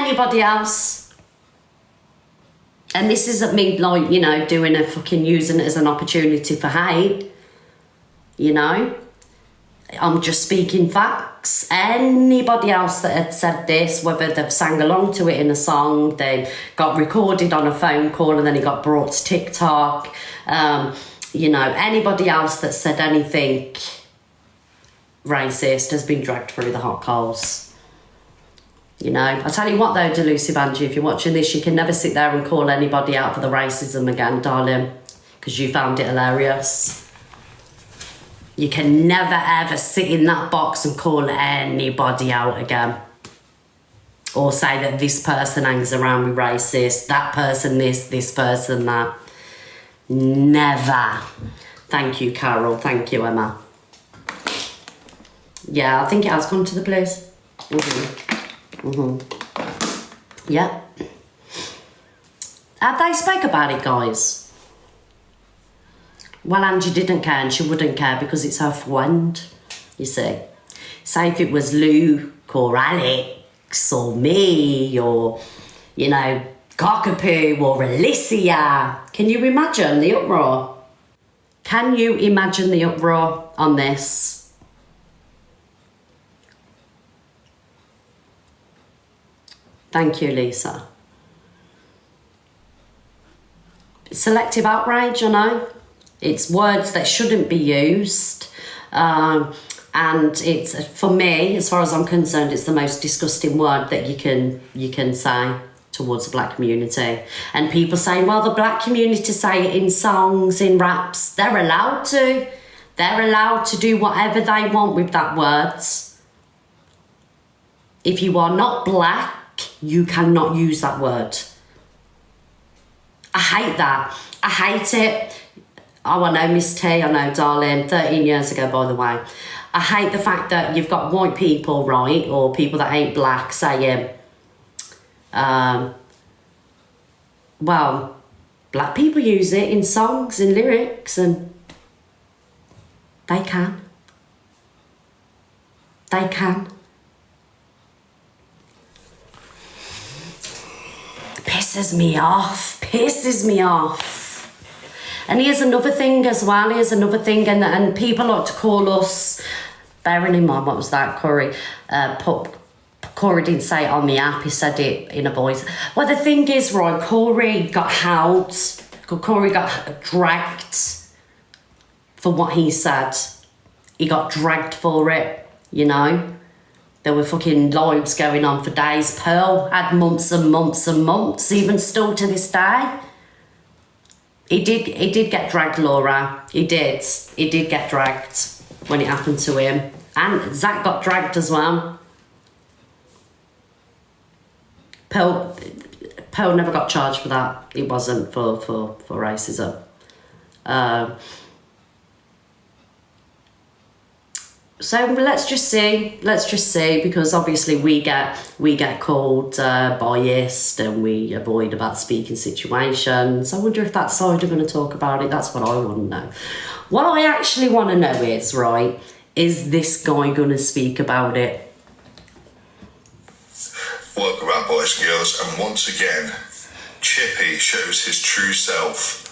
anybody else. And this isn't me, like, you know, doing a fucking using it as an opportunity for hate. You know? I'm just speaking facts. Anybody else that had said this, whether they've sang along to it in a song, they got recorded on a phone call and then it got brought to TikTok, you know, anybody else that said anything racist has been dragged through the hot coals. You know, I tell you what though, Delucy Banji, if you're watching this, you can never sit there and call anybody out for the racism again, darling, because you found it hilarious. You can never ever sit in that box and call anybody out again. Or say that this person hangs around with racists, that person this person that. Never. Thank you, Carol. Thank you, Emma. Yeah, I think it has come to the place. Yeah. Have they spoke about it, guys? Well, Angie didn't care and she wouldn't care because it's her friend, you see. Say if it was Luke or Alex or me or, you know, Cockapoo or Alicia. Can you imagine the uproar? Can you imagine the uproar on this? Thank you, Lisa. Selective outrage, I know. It's words that shouldn't be used. And it's, for me, as far as I'm concerned, it's the most disgusting word that you can say towards the black community. And people saying, well, the black community say it in songs, in raps. They're allowed to. They're allowed to do whatever they want with that words. If you are not black, you cannot use that word. I hate that. I hate it. Oh, I know, Miss T, I know, darling, 13 years ago, by the way. I hate the fact that you've got white people, right, or people that ain't black saying, well, black people use it in songs and lyrics, and they can. They can. Pisses me off. Pisses me off. And here's another thing as well. Here's another thing. And people like to call us, bearing in mind, what was that, Corey? Corey didn't say it on the app. He said it in a voice. Well, the thing is, right, Corey got held. Corey got dragged for what he said. He got dragged for it, you know. There were fucking lives going on for days. Pearl had months and months and months, even still to this day. He did get dragged, Laura. He did get dragged when it happened to him. And Zach got dragged as well. Pearl never got charged for that. It wasn't for racism. So let's just see, because obviously we get called biased and we avoid about speaking situations. I wonder if that side are going to talk about it. That's what I want to know. What I actually want to know is, right, is this guy going to speak about it? Welcome back, boys and girls, and once again, Chippy shows his true self.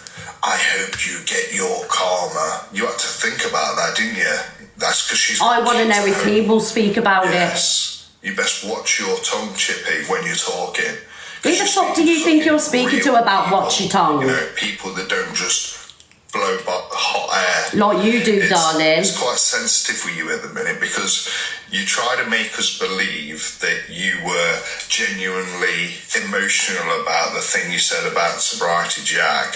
I hope you get your karma. You had to think about that, didn't you? That's because she's... I want to know if he will speak about it. Yes. You best watch your tongue, Chippy, when you're talking. Who the fuck do you think you're speaking to about watch your tongue? You know, people that don't just blow hot air. Like you do, darling. It's quite sensitive for you at the minute because you try to make us believe that you were genuinely emotional about the thing you said about Sobriety Jack,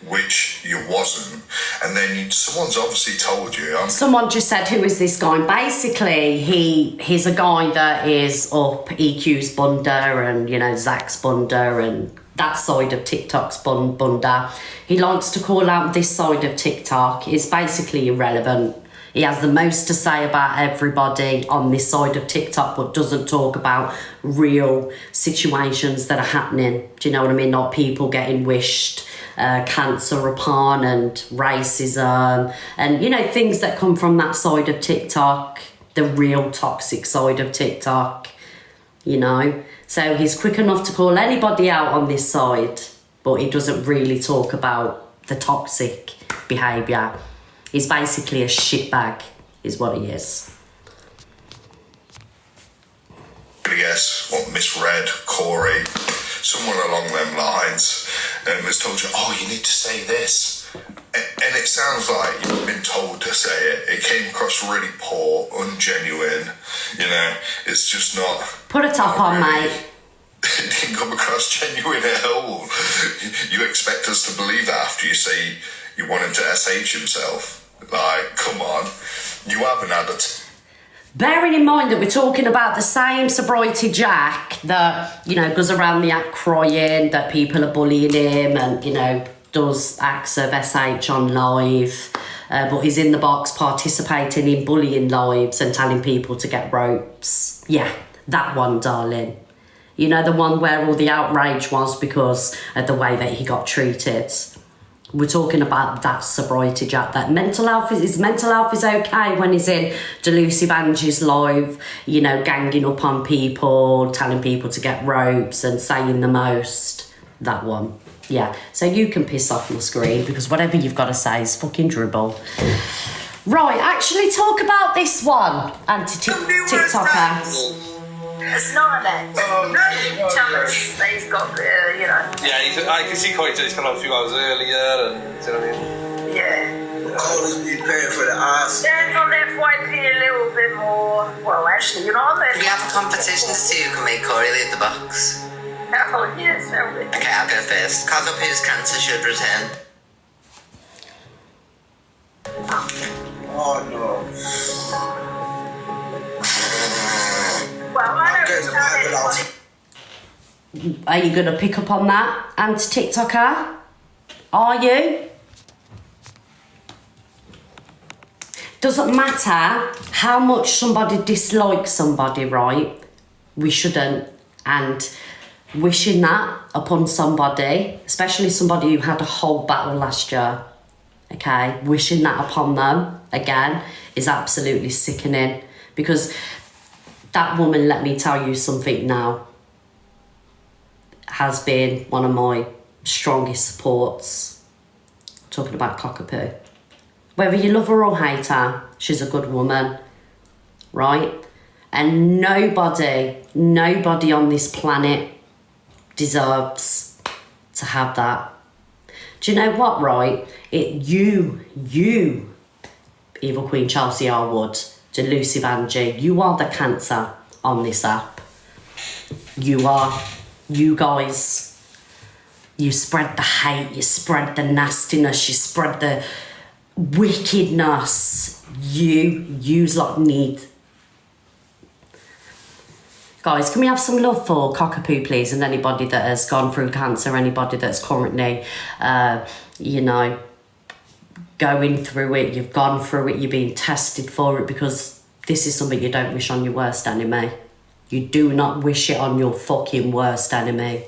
which you wasn't, and then someone's obviously told you. Someone just said, who is this guy? Basically, he's a guy that is up EQ's bunda and, you know, Zach's bunda and that side of TikTok's bunda. He likes to call out this side of TikTok. He's basically irrelevant. He has the most to say about everybody on this side of TikTok, but doesn't talk about real situations that are happening. Do you know what I mean? Not people getting wished cancer upon and racism and, you know, things that come from that side of TikTok, the real toxic side of TikTok, you know. So he's quick enough to call anybody out on this side, but he doesn't really talk about the toxic behaviour. He's basically a shitbag, is what he is. I guess what misread Corey, someone along them lines, and was told you, oh, you need to say this. And it sounds like you've been told to say it. It came across really poor, ungenuine. You know, it's just not. Put a top on, really, mate. It didn't come across genuine at all. You expect us to believe that after you say you want him to SH himself? Like, come on. You haven't had it. Bearing in mind that we're talking about the same sobriety Jack that, you know, goes around the act crying, that people are bullying him and, you know, does acts of SH on live, but he's in the box participating in bullying lives and telling people to get ropes. Yeah, that one, darling. You know, the one where all the outrage was because of the way that he got treated. We're talking about that sobriety Jack. That mental health is okay when he's in Delusive Angie's live, you know, ganging up on people, telling people to get ropes and saying the most. That one. Yeah, so you can piss off your screen because whatever you've got to say is fucking dribble. Right, actually talk about this one, anti-TikToker. It's not that. Thomas, they've got, you know. Yeah, I can see quite he's come out a few hours earlier and, you know what I mean? Yeah. Always be paying for the ass. Stand on FYP a little bit more. Well, actually, you know, We have a competition to see who can make Corey leave the box. Oh, yes, that would. Okay, I'll go first. Cock up whose cancer should return. Oh no. Well, I don't know. Are you going to pick up on that, anti-TikToker? Are you? Doesn't matter how much somebody dislikes somebody, right? We shouldn't. And wishing that upon somebody, especially somebody who had a whole battle last year, okay? Wishing that upon them, again, is absolutely sickening. Because that woman, let me tell you something now, has been one of my strongest supports. Talking about Cockapoo. Whether you love her or hate her, she's a good woman, right? And nobody on this planet deserves to have that. Do you know what, right? You, Evil Queen Chelsea Arwood, Delusive Angie, you are the cancer on this app. You are. You guys, you spread the hate, you spread the nastiness, you spread the wickedness. Yous lot need. Guys, can we have some love for Cockapoo, please? And anybody that has gone through cancer, anybody that's currently, you know, going through it, you've gone through it, you're being tested for it, because this is something you don't wish on your worst enemy. You do not wish it on your fucking worst enemy.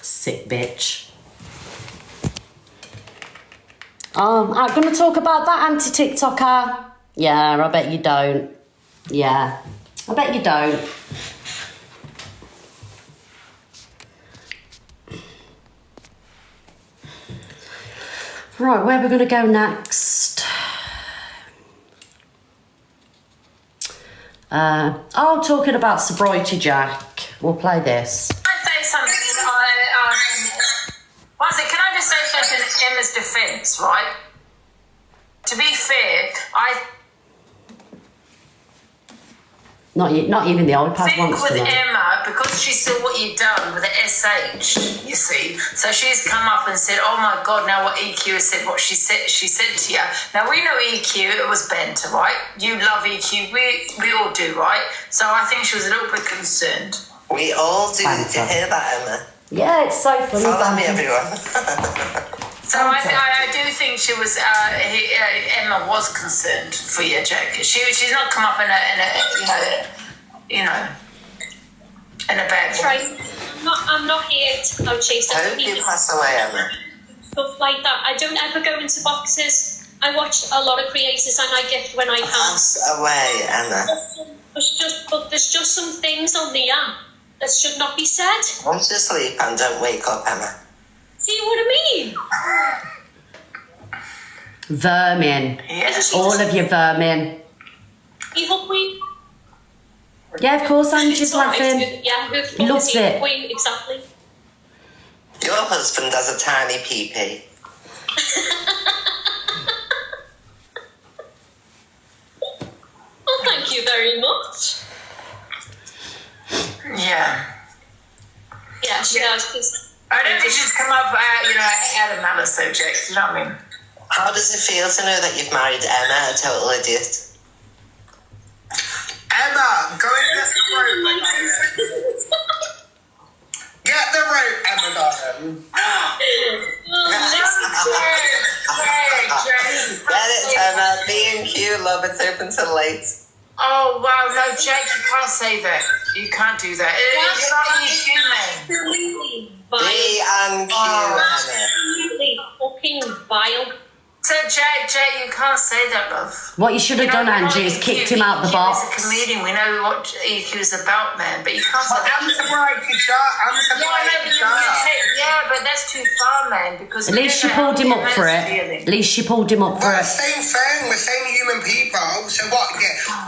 Sick bitch. I'm going to talk about that anti-TikToker. Yeah, I bet you don't. Yeah, I bet you don't. Right, where are we going to go next? Talking about sobriety Jack. We'll play this. Can I say something? Can I just say something in Emma's defence, right? To be fair, Not even the old past think wants with to know. Emma, because she saw what you've done with the SH, you see, so she's come up and said, oh my God, now what EQ has said, what she said to you. Now we know EQ, it was banter, right? You love EQ, we all do, right? So I think she was a little bit concerned. We all do. Banter. Did you hear that, Emma? Yeah, it's so funny. Follow me, banter. everyone. So I do think she was, Emma was concerned for you, Jack. She's not come up in a bad way. Right. I'm not here to go chase Hope you pass away, Emma. stuff like that. I don't ever go into boxes. I watch a lot of creators and I gift when I can. Pass away, Emma. There's just some things on the app that should not be said. Won't you sleep and don't wake up, Emma? See what I mean? Vermin. Yes. All of you vermin. Evil Queen. Yeah, of course, Angie's It's alright, laughing. yeah, who the fuck Loves is Evil it. Queen? Exactly. Your husband has a tiny pee-pee. Well, thank you very much. Yeah. Yeah, she does. 'Cause I don't think she's come up out of another subject, you know what I mean? How does it feel to know that you've married Emma, a total idiot? Emma, go and get the rope. Get the rope, Emma, darling. Get it, Emma. B&Q, love, it's open till late. Oh, wow, no, Jake, you can't say that. You can't do that. You're not human. Absolutely vile. B&Q, Emma. Absolutely fucking vile. So, Jake, you can't say that, love. What you should have done, we're not Angie, is EQ. kicked him out the EQ is a box. comedian. We know what EQ is about, man. But you can't say that. I'm sobriety shot. I'm sobriety shot. Yeah, but that's too far, man. Because At least she pulled him up for it. At least she pulled him up for We're the it. same thing. We're same human people. So what?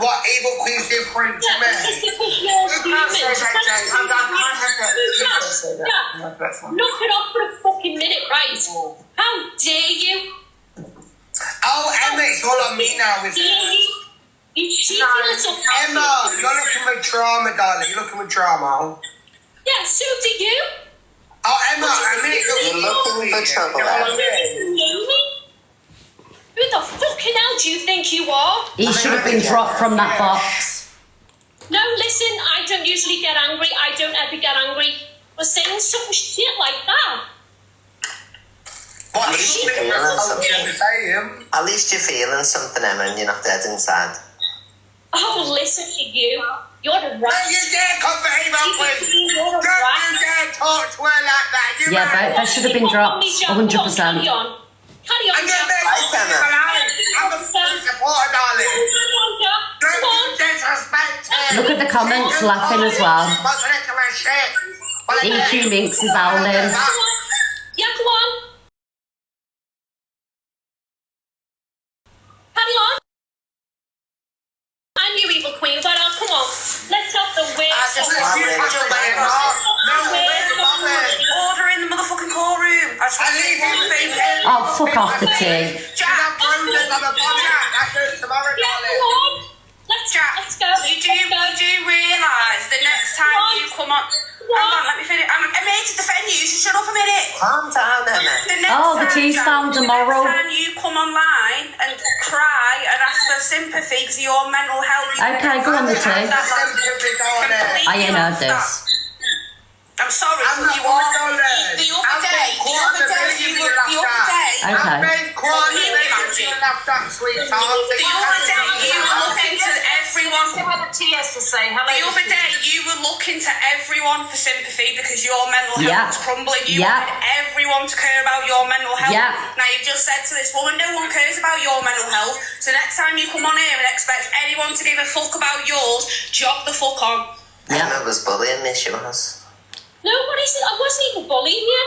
What Evil Queen's different to Yeah, it's just me? because you're You human. can't say that, Jake. I can't have that. You can't say that. Yeah. No, that's fine. Knock it off for a fucking minute, right? How dare you? Oh, Emma, it's all on me now, isn't Dare it? you? You cheeky little Emma, you're looking for drama, darling. You're looking for drama. Yeah, so do you. Oh, Emma, I mean, You're looking for trouble, You know what I Emma. mean? You know me? Who the fucking hell do you think you are? He should have been dropped from that box. No, listen, I don't usually get angry. I don't ever get angry. But saying some shit like that. What? At least you're feeling something. Saying? At least you're feeling something, Emma, and you're not dead inside. Oh, listen to you. You're the Don't right. you dare come for Evil Queen. You're the Don't you right. dare talk to her like that. You Yeah, man. that should have been dropped. 100%. Carry on. Carry on, I'm Jack. gonna make you Emma. I'm a full supporter, darling. Come on, Jack. Don't Come on. you disrespect her. Look at the comments laughing as well. What's the next of her shit? EQ Minx is howling. Yeah, come on. Carry on. I'm your evil queen, but come on. Let's have the way. I just want you to put your leg off. No, Order in the motherfucking courtroom. I just want to see one thing. Oh, fuck off the tea. Jack, bruises on the podcast. That's good tomorrow, Yeah, darling. come on. Let's go. You do realise the next time you come on. Hang on, let me finish. I'm made to defend you, so shut up a minute. Calm down, Emma. Oh, the tea's found tomorrow. The next time you come online and cry and ask for sympathy because of your mental health. Okay, go on the tea. Sympathy, darling. I ain't heard this. I'm sorry, I'm but not you are. going to The other day, Okay. I've been crying, you left that sweetheart. The other day, you were looking to everyone. See what the T has to say. Hello. The other day, you were looking to everyone for sympathy because your mental Yeah. health was crumbling. You Yeah. wanted everyone to care about your mental health. Yeah. Now, you've just said to this woman, no one cares about your mental health. So next time you come on here and expect anyone to give a fuck about yours, jog the fuck on. Yeah. Emma was bullying me, she was. No, I wasn't even bullying you.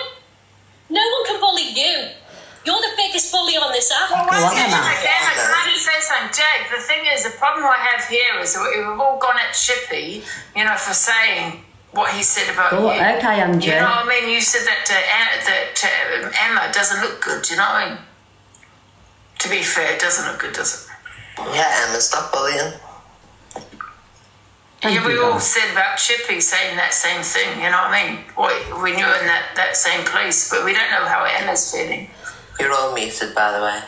No one can bully you. You're the biggest bully on this app. Go on, Emma. Again, I can't say something, Jake. The thing is, the problem I have here is that we've all gone at Chippy, for saying what he said about Go, you. okay, Angie. You know what I mean? You said that Emma doesn't look good. Do you know what I mean? To be fair, it doesn't look good, does it? Yeah, Emma, stop bullying. Thank Yeah, we you, all guys. said about Chippy saying that same thing. You know what I mean? We knew in that same place, but we don't know how Emma's feeling. You're all muted, by the way.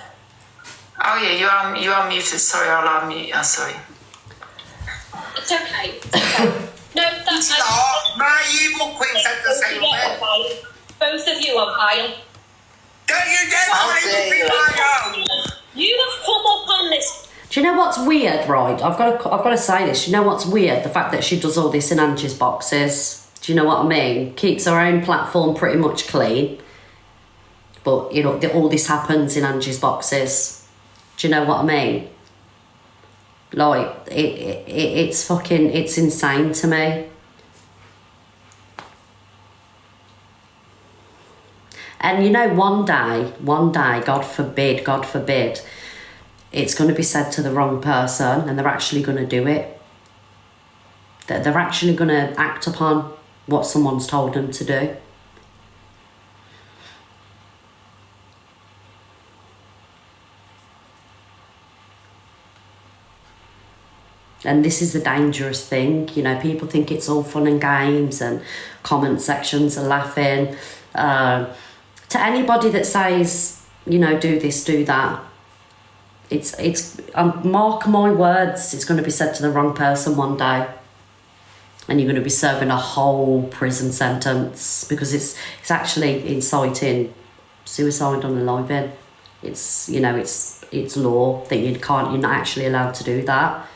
Oh yeah, you are muted. Sorry, I'll unmute. Oh, sorry. It's okay. No, that's My evil queen said the same thing. Both of you are vile. Don't you dare I'll try say to be you. my You have come up on this. Do you know what's weird, right? I've got to say this. You know what's weird? The fact that she does all this in Angie's boxes. Do you know what I mean? Keeps her own platform pretty much clean. But, all this happens in Angie's boxes. Do you know what I mean? Like, it's fucking, it's insane to me. And you know, one day, God forbid, it's going to be said to the wrong person and they're actually going to do it. They're actually going to act upon what someone's told them to do. And this is the dangerous thing, you know, people think it's all fun and games and comment sections are laughing. To anybody that says, you know, do this, do that, it's mark my words, it's going to be said to the wrong person one day. And you're going to be serving a whole prison sentence because it's actually inciting suicide on the live in. It's, you know, it's law that you're not actually allowed to do that.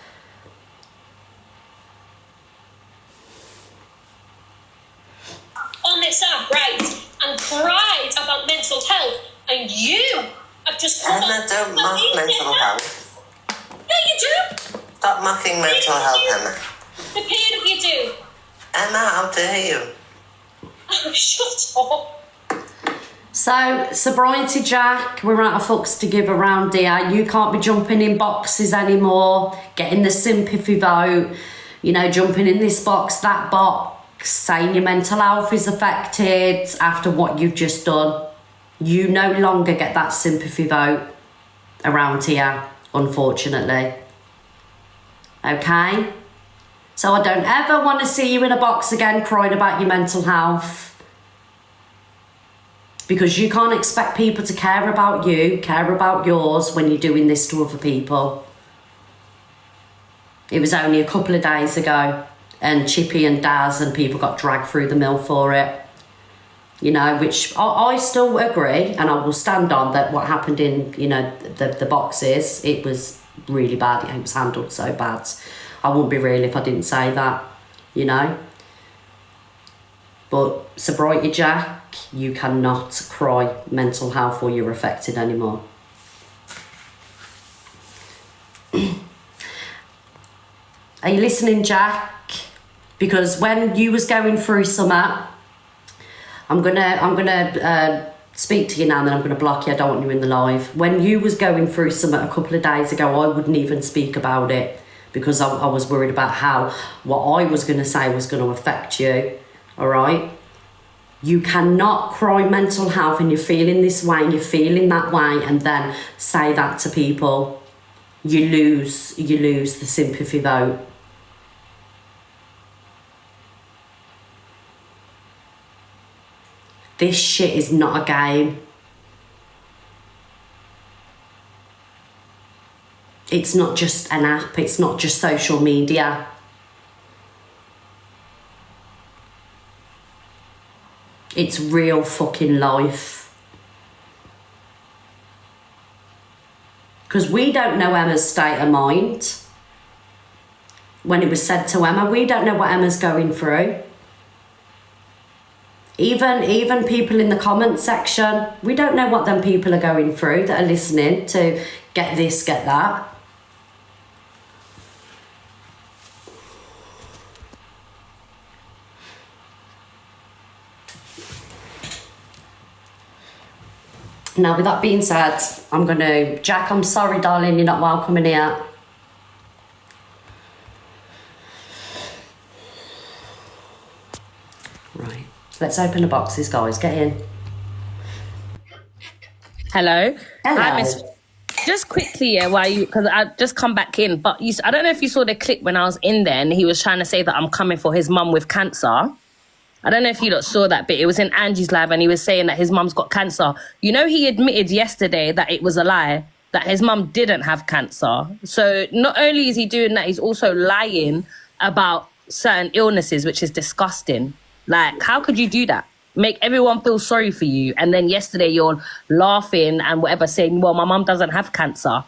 On this app, right, and cried about mental health, and you have just come Emma, don't mock mental health. Yeah, you do. Stop mocking mental health, Emma. The pain of you do. Emma, how dare you? Oh, shut up. So, Sobriety Jack, we're out of fucks to give around here. You can't be jumping in boxes anymore, getting the sympathy vote, you know, jumping in this box, that box, saying your mental health is affected after what you've just done. You no longer get that sympathy vote around here, unfortunately. Okay? So I don't ever want to see you in a box again crying about your mental health. Because you can't expect people to care about you, care about yours when you're doing this to other people. It was only a couple of days ago and Chippy and Daz and people got dragged through the mill for it. You know, which I still agree and I will stand on that what happened in, you know, the boxes, it was really bad. It was handled so bad. I wouldn't be real if I didn't say that, you know. But Sobriety Jack, you cannot cry mental health or you're affected anymore. Are you listening, Jack? Because when you was going through something, I'm gonna speak to you now and then I'm gonna block you. I don't want you in the live. When you was going through something a couple of days ago, I wouldn't even speak about it because I was worried about how what I was gonna say was gonna affect you. All right? You cannot cry mental health and you're feeling this way and you're feeling that way and then say that to people. You lose the sympathy vote. This shit is not a game. It's not just an app, it's not just social media. It's real fucking life. Because we don't know Emma's state of mind. When it was said to Emma, we don't know what Emma's going through. Even people in the comments section, we don't know what them people are going through that are listening to get this, get that. Now, with that being said, Jack, I'm sorry, darling, you're not welcome in here. Right, let's open the boxes, guys. Get in. Hello. Hello. Hi, Miss. Just quickly, because I just come back in, but I don't know if you saw the clip when I was in there and he was trying to say that I'm coming for his mum with cancer. I don't know if you lot saw that bit. It was in Angie's live and he was saying that his mum's got cancer. You know, he admitted yesterday that it was a lie, that his mum didn't have cancer. So not only is he doing that, he's also lying about certain illnesses, which is disgusting. Like, how could you do that? Make everyone feel sorry for you. And then yesterday you're laughing and whatever, saying, well, my mum doesn't have cancer.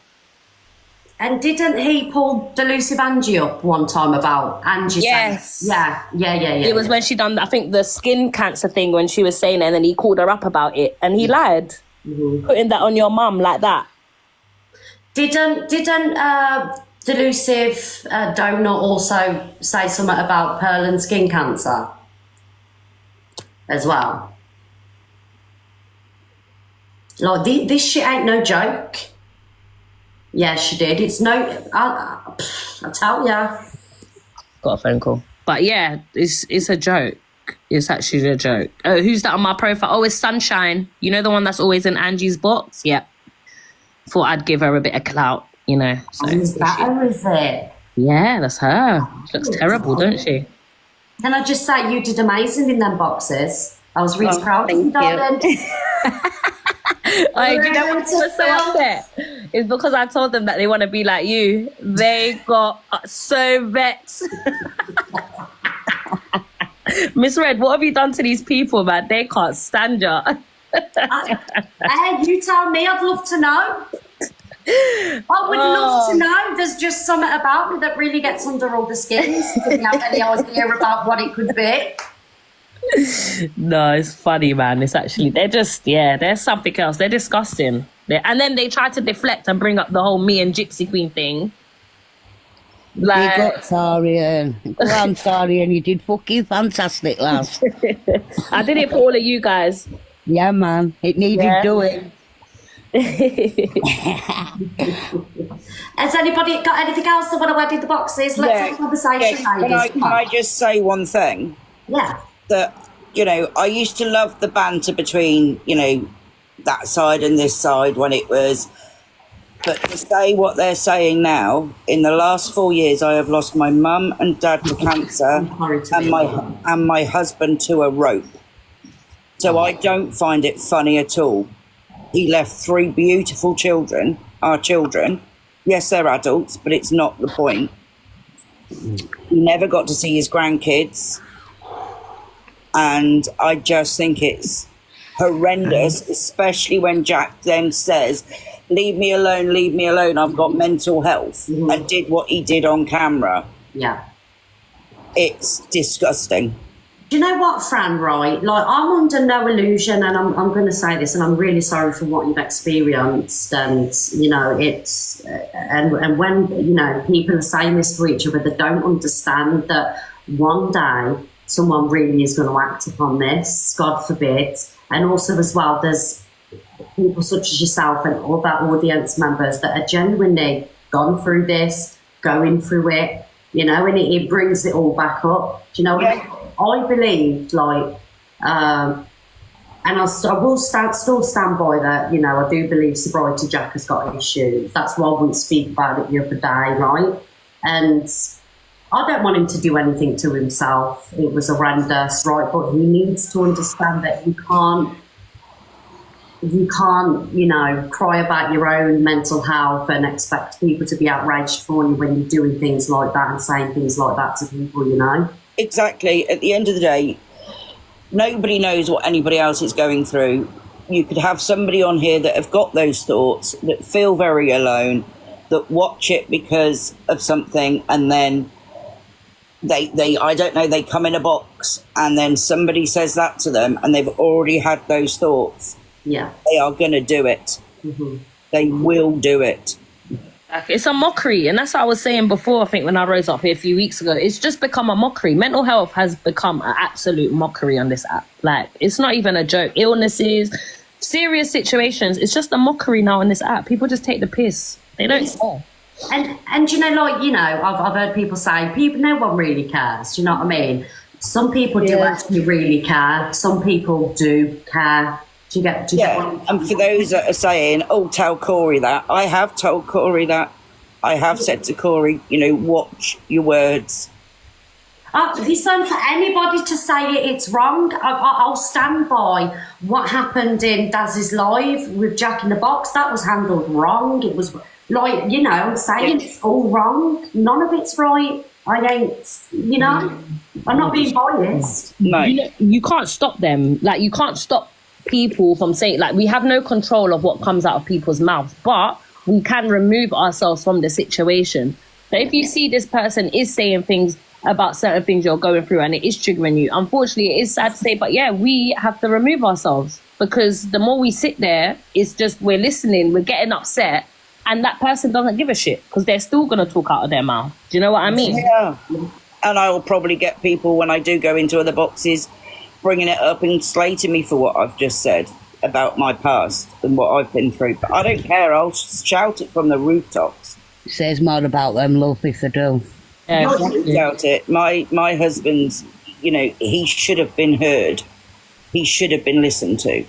And didn't he pull Delusive Angie up one time about Angie? Yes. Saying, yeah. It was when she done, I think, the skin cancer thing when she was saying it, and then he called her up about it and he lied. Mm-hmm. Putting that on your mum like that. Didn't Delusive Donut also say something about pearl and skin cancer as well? Like, this shit ain't no joke. Yeah, she did. It's no... I tell ya. Got a phone call. But yeah, it's a joke. It's actually a joke. Oh, who's that on my profile? Oh, it's Sunshine. You know the one that's always in Angie's box? Yep. Thought I'd give her a bit of clout, you know. So, is that her, is it? yeah, that's her. She looks terrible, don't she? Can I just say, you did amazing in them boxes. I was really proud of you, thank darling. Like, you know what was so upset? It's because I told them that they want to be like you. They got so vexed. Miss Red, what have you done to these people, man? They can't stand you. Hey, you tell me. I'd love to know. I would love to know. There's just something about me that really gets under all the skins. Didn't have any idea about what it could be. No, it's funny, man. It's actually, they're just, yeah, they're something else. They're disgusting. And then they try to deflect and bring up the whole me and Gypsy Queen thing. Like, you got Sarian. Go on, Sarian. You did fucking fantastic, lass. I did it for all of you guys. Yeah, man. It needed doing. Has anybody got anything else they want to add in the boxes? Let's have a conversation, ladies. Can I just say one thing? Yeah. That, you know, I used to love the banter between, you know, that side and this side when it was... But to say what they're saying now, in the last 4 years, I have lost my mum and dad to cancer and my husband to a rope. So I don't find it funny at all. He left 3 beautiful children, our children. Yes, they're adults, but it's not the point. He never got to see his grandkids. And I just think it's horrendous, especially when Jack then says, leave me alone, I've got mental health, and did what he did on camera. Yeah. It's disgusting. Do you know what, Fran, right? Like, I'm under no illusion, and I'm going to say this, and I'm really sorry for what you've experienced, and, you know, it's, and when, you know, people are saying this to each other, they don't understand that one day someone really is going to act upon this, God forbid, and also as well, there's people such as yourself and all that audience members that are genuinely gone through this, going through it, you know, and it brings it all back up. Do you know what I believe, like, and I will still stand by that, you know, I do believe Sobriety Jack has got issues. That's why I wouldn't speak about it the other day, right? And I don't want him to do anything to himself. It was horrendous, right? But he needs to understand that you can't, you know, cry about your own mental health and expect people to be outraged for you when you're doing things like that and saying things like that to people, you know? Exactly. At the end of the day, nobody knows what anybody else is going through. You could have somebody on here that have got those thoughts, that feel very alone, that watch it because of something, and then they I don't know, they come in a box and then somebody says that to them and they've already had those thoughts. Yeah. They are going to do it. They will do it. It's a mockery, and that's what I was saying before. I think when I rose up here a few weeks ago, it's just become a mockery. Mental health has become an absolute mockery on this app. Like, it's not even a joke. Illnesses, serious situations, it's just a mockery now on this app. People just take the piss. They don't care. And you know, like, you know, I've heard people say, no one really cares. Do you know what I mean? Some people do actually really care. Some people do care. Do you get and for those that are saying, oh, tell Corey that, I have told Corey that. I have said to Corey, you know, watch your words. Listen, for anybody to say it's wrong, I'll stand by what happened in Daz's live with Jack in the Box. That was handled wrong. It was, like, you know, saying it's all wrong. None of it's right. I ain't, you know, I'm not being biased. No. You can't stop them. Like, you can't stop people from saying, like, we have no control of what comes out of people's mouths, but we can remove ourselves from the situation. So if you see this person is saying things about certain things you're going through and it is triggering you, unfortunately it is sad to say, but yeah, we have to remove ourselves, because the more we sit there, it's just, we're listening, we're getting upset, and that person doesn't give a shit because they're still going to talk out of their mouth. Do you know what I mean? Yeah. And I will probably get people, when I do go into other boxes, bringing it up and slating me for what I've just said about my past and what I've been through. But I don't care. I'll shout it from the rooftops. Says more about them, love, if they do. Yeah, Shout it. My husband's, you know, he should have been heard. He should have been listened to.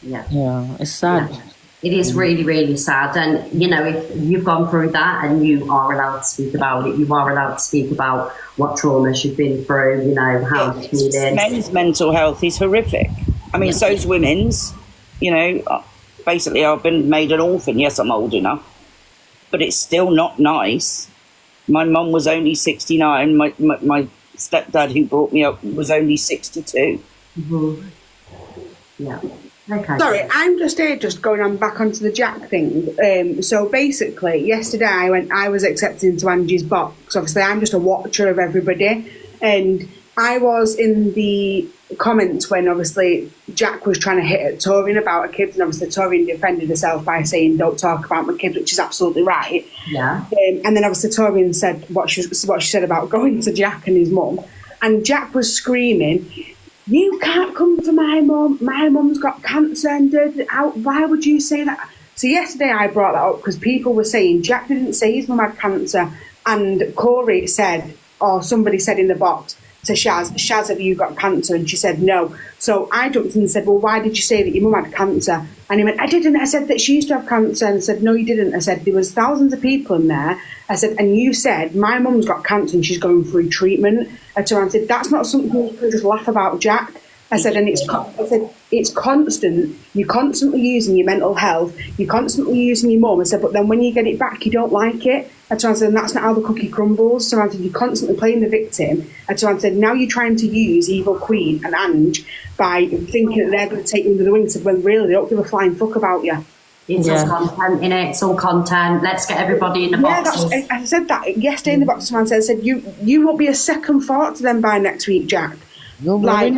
Yeah, it's sad. Yeah. It is really, really sad. And, you know, if you've gone through that and you are allowed to speak about it, you are allowed to speak about what traumas you've been through, you know, how you're feeling. Men's mental health is horrific. I mean, so's women's. You know, basically, I've been made an orphan. Yes, I'm old enough. But it's still not nice. My mum was only 69. My stepdad, who brought me up, was only 62. Mm-hmm. Yeah. Okay. Sorry, I'm just going on back onto the Jack thing. So basically, yesterday I was accepted into Angie's box. Obviously, I'm just a watcher of everybody, and I was in the comments when obviously Jack was trying to hit at Torian about her kids, and obviously Torian defended herself by saying, "Don't talk about my kids," which is absolutely right. Yeah. And then obviously Torian said what she said about going to Jack and his mum, and Jack was screaming, "You can't come for my mum. My mum's got cancer, and why would you say that?" So yesterday I brought that up because people were saying Jack didn't say his mum had cancer, and Corey said, or somebody said in the box to Shaz, "Have you got cancer?" And she said no. So I jumped in and said, "Well, why did you say that your mum had cancer?" And he went, "I didn't. I said that she used to have cancer." And I said, "No, you didn't." I said, "There was thousands of people in there." I said, "And you said my mum's got cancer and she's going through treatment." I said, "That's not something you can just laugh about, Jack." I said, "And it's constant. You're constantly using your mental health. You're constantly using your mum." I said, "But then when you get it back, you don't like it." I said, "And that's not how the cookie crumbles." So I said, "You're constantly playing the victim." I said, "Now you're trying to use Evil Queen and Ange by thinking that they're going to take you under the wing." I said, "When really they don't give a flying fuck about you." It's all content in it. It's all content. Let's get everybody in the boxes. I said that yesterday in the box. Someone said, "You won't be a second thought to them by next week, Jack." Like,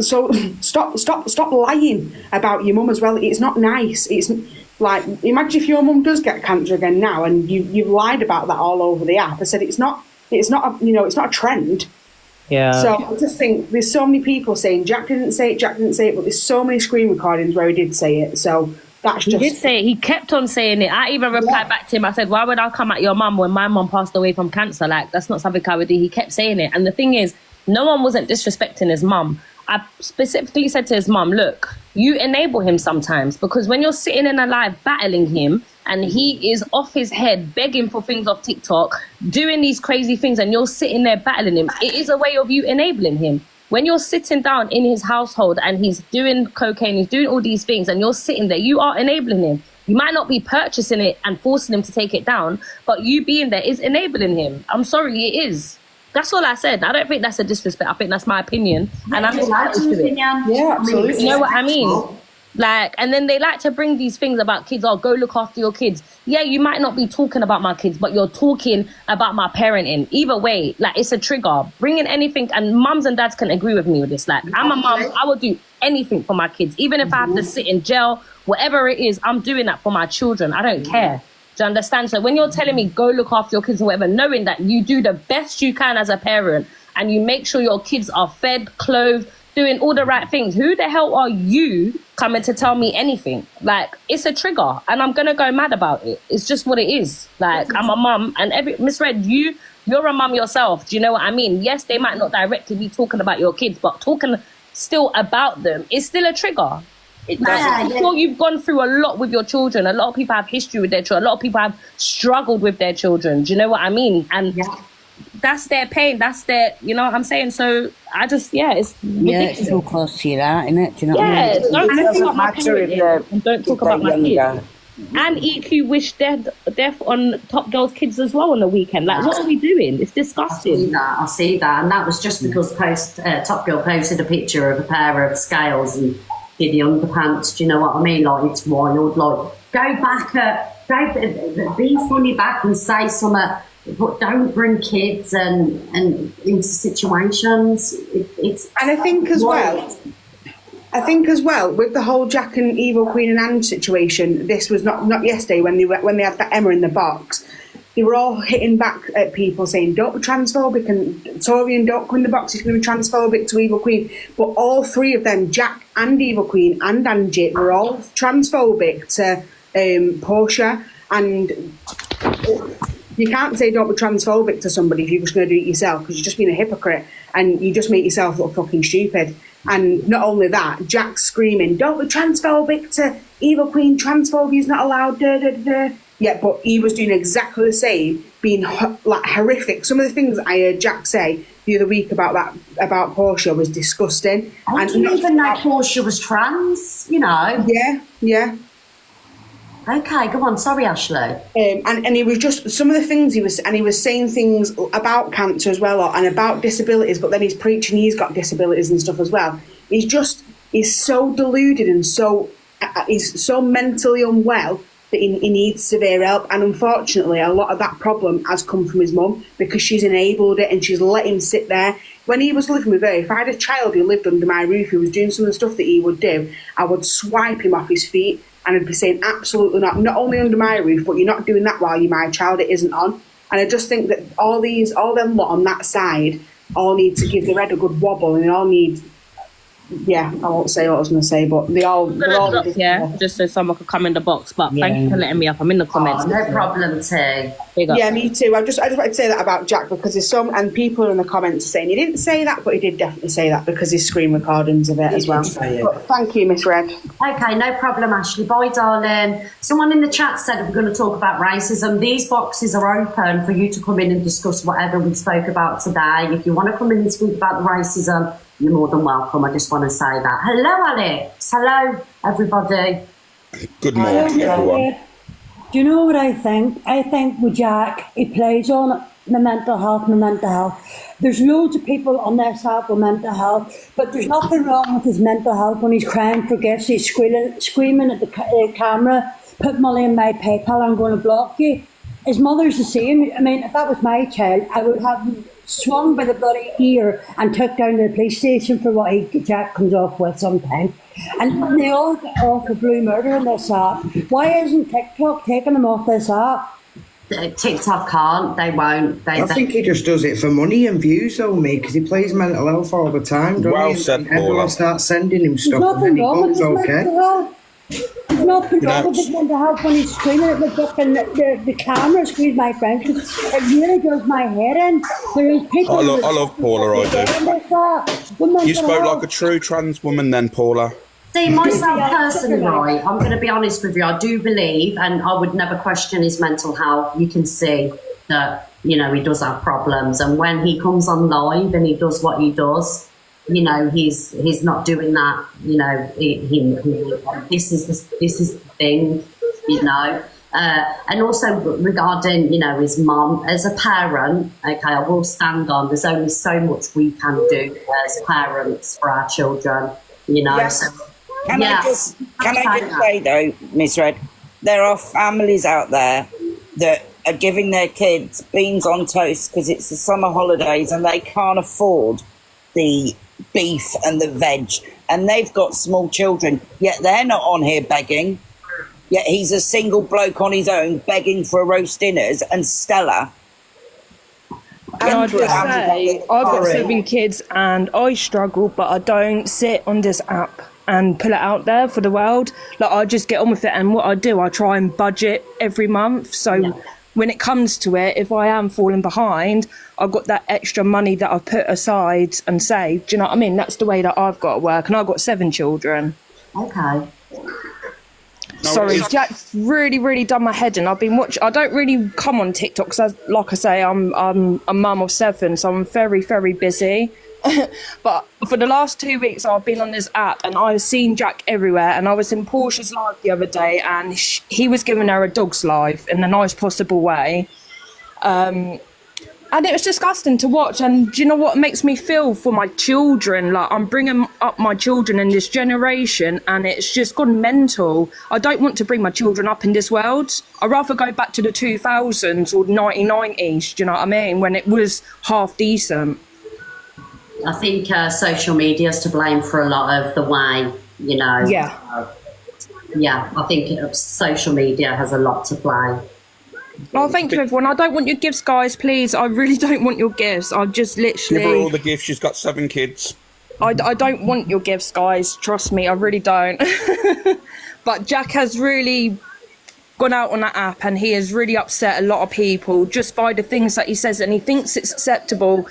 so stop lying about your mum as well. It's not nice. It's like, imagine if your mum does get cancer again now, and you've lied about that all over the app. I said it's not it's not a trend. Yeah. So I just think there's so many people saying Jack didn't say it, but there's so many screen recordings where he did say it. So that's just... He did say it. He kept on saying it. I even replied back to him. I said, "Why would I come at your mum when my mum passed away from cancer? Like, that's not something I would do." He kept saying it. And the thing is, no one wasn't disrespecting his mum. I specifically said to his mum, "Look, you enable him sometimes, because when you're sitting in a live battling him and he is off his head begging for things off TikTok, doing these crazy things, and you're sitting there battling him, it is a way of you enabling him. When you're sitting down in his household and he's doing cocaine, he's doing all these things, and you're sitting there, you are enabling him. You might not be purchasing it and forcing him to take it down, but you being there is enabling him. I'm sorry, it is." That's all I said. I don't think that's a disrespect. I think that's my opinion. And I'm entitled to it. Yeah, absolutely. You know what I mean? Like, and then they like to bring these things about kids. "Oh, go look after your kids." Yeah, you might not be talking about my kids, but you're talking about my parenting. Either way, like, it's a trigger. Bringing anything, and mums and dads can agree with me with this. Like, I'm a mum. I will do anything for my kids. Even if I have to sit in jail, whatever it is, I'm doing that for my children. I don't care. Do you understand? So when you're telling me go look after your kids or whatever, knowing that you do the best you can as a parent and you make sure your kids are fed, clothed, doing all the right things, who the hell are you coming to tell me anything? Like, it's a trigger and I'm going to go mad about it. It's just what it is. Like, I'm a mum, and Miss Red, you're a mum yourself. Do you know what I mean? Yes, they might not directly be talking about your kids, but talking still about them is still a trigger. I'm sure you've gone through a lot with your children. A lot of people have history with their children. A lot of people have struggled with their children. Do you know what I mean? And that's their pain. That's their, you know what I'm saying? So I just, it's ridiculous. Yeah, it's so close to your heart, isn't it? Do you know what I mean? Don't talk about my parenting and don't talk about my kids. And EQ wished death on Top Girl's kids as well on the weekend. Like, what are we doing? It's disgusting. I see that. And that was just because Top Girl posted a picture of a pair of scales and did the underpants. Do you know what I mean? Like, it's wild. Like, be funny back and say something, but don't bring kids and into situations. And I think as well, I think as well with the whole Jack and Evil Queen and Ange situation. This was not yesterday when they had that Emma in the box. They were all hitting back at people saying, "Don't be transphobic," and Torian, "Don't come in the box. It's going to be transphobic to Evil Queen." But all three of them, Jack and Evil Queen and Angie, were all transphobic to Portia, and you can't say don't be transphobic to somebody if you're just going to do it yourself, because you're just being a hypocrite and you just make yourself look fucking stupid. And not only that, Jack's screaming, "Don't be transphobic to Evil Queen, transphobia is not allowed, da da da." Yeah, but he was doing exactly the same, being like horrific. Some of the things I heard Jack say the other week about Portia was disgusting. I didn't even know Portia was trans, you know. Yeah. Okay, go on. Sorry, Ashley. And he was just some of the things he was saying things about cancer as well, and about disabilities. But then he's preaching he's got disabilities and stuff as well. He's so deluded and he's so mentally unwell that he needs severe help. And unfortunately, a lot of that problem has come from his mum, because she's enabled it and she's let him sit there. When he was living with her, if I had a child who lived under my roof who was doing some of the stuff that he would do, I would swipe him off his feet. And I'd be saying, absolutely not only under my roof, but you're not doing that while you're my child, it isn't on. And I just think that all them lot on that side all need to give their head a good wobble, and they all need, I won't say what I was going to say, but they're all just so someone could come in the box. But thank you for letting me up. I'm in the comments. Oh, no problem, T. Yeah, me too. I just wanted to say that about Jack, because there's and people in the comments are saying he didn't say that, but he did definitely say that, because his screen recordings of it as well. But thank you, Miss Red. Okay, no problem, Ashley. Bye, darling. Someone in the chat said we're going to talk about racism. These boxes are open for you to come in and discuss whatever we spoke about today. If you want to come in and speak about the racism, you're more than welcome. I just want to say that. Hello, Alex. Hello, everybody. Good morning, everyone. Do you know what I think? I think with Jack, he plays on my mental health. There's loads of people on this app with mental health, but there's nothing wrong with his mental health when he's crying for gifts. He's screaming at the camera, "Put money in my PayPal, I'm going to block you." His mother's the same. I mean, if that was my child, I would have him swung by the bloody ear and took down to the police station for what Jack comes off with sometimes. And they all get off for blue murder in this app. Why isn't TikTok taking them off this app? TikTok can't, they won't. I think he just does it for money and views, though, mate, because he plays mental health all the time. Well said, Paula. Everyone starts sending him stuff and then he goes, okay. There's nothing wrong with his mental health when he's screaming at the camera, excuse my French, because it really does my head in. There is people. I love Paula, I do. You spoke like a true trans woman then, Paula. See, myself personally, right, I'm going to be honest with you, I do believe, and I would never question his mental health. You can see that, you know, he does have problems. And when he comes on live and he does what he does, you know, he's not doing that, you know, this is the thing, you know. And also regarding, you know, his mum, as a parent, okay, I will stand on, there's only so much we can do as parents for our children, you know. Yes. So, Can I just say though, Miss Red, there are families out there that are giving their kids beans on toast because it's the summer holidays and they can't afford the beef and the veg, and they've got small children, yet they're not on here begging. Yet he's a single bloke on his own begging for roast dinners and Stella. And I'd just say, I've got 7 kids and I struggle, but I don't sit on this app and put it out there for the world. Like, I just get on with it, and what I do, I try and budget every month. So when it comes to it, if I am falling behind, I've got that extra money that I've put aside and saved. Do you know what I mean? That's the way that I've got to work, and I've got 7 children. Okay. Sorry, Jack's really done my head in. I've been watching. I don't really come on TikTok because, like I say, I'm a mum of 7, so I'm very busy. But for the last 2 weeks, I've been on this app and I've seen Jack everywhere. And I was in Portia's live the other day, and he was giving her a dog's life in the nice possible way. And it was disgusting to watch. And do you know what makes me feel for my children? Like, I'm bringing up my children in this generation, and it's just gone mental. I don't want to bring my children up in this world. I'd rather go back to the 2000s or 1990s, do you know what I mean? When it was half decent. I think social media is to blame for a lot of the way, you know. Yeah. Yeah, I think social media has a lot to play. Oh, thank you, everyone. I don't want your gifts, guys, please. I really don't want your gifts. I've just literally... Give her all the gifts. She's got 7 kids. I don't want your gifts, guys. Trust me, I really don't. But Jack has really gone out on that app and he has really upset a lot of people just by the things that he says, and he thinks it's acceptable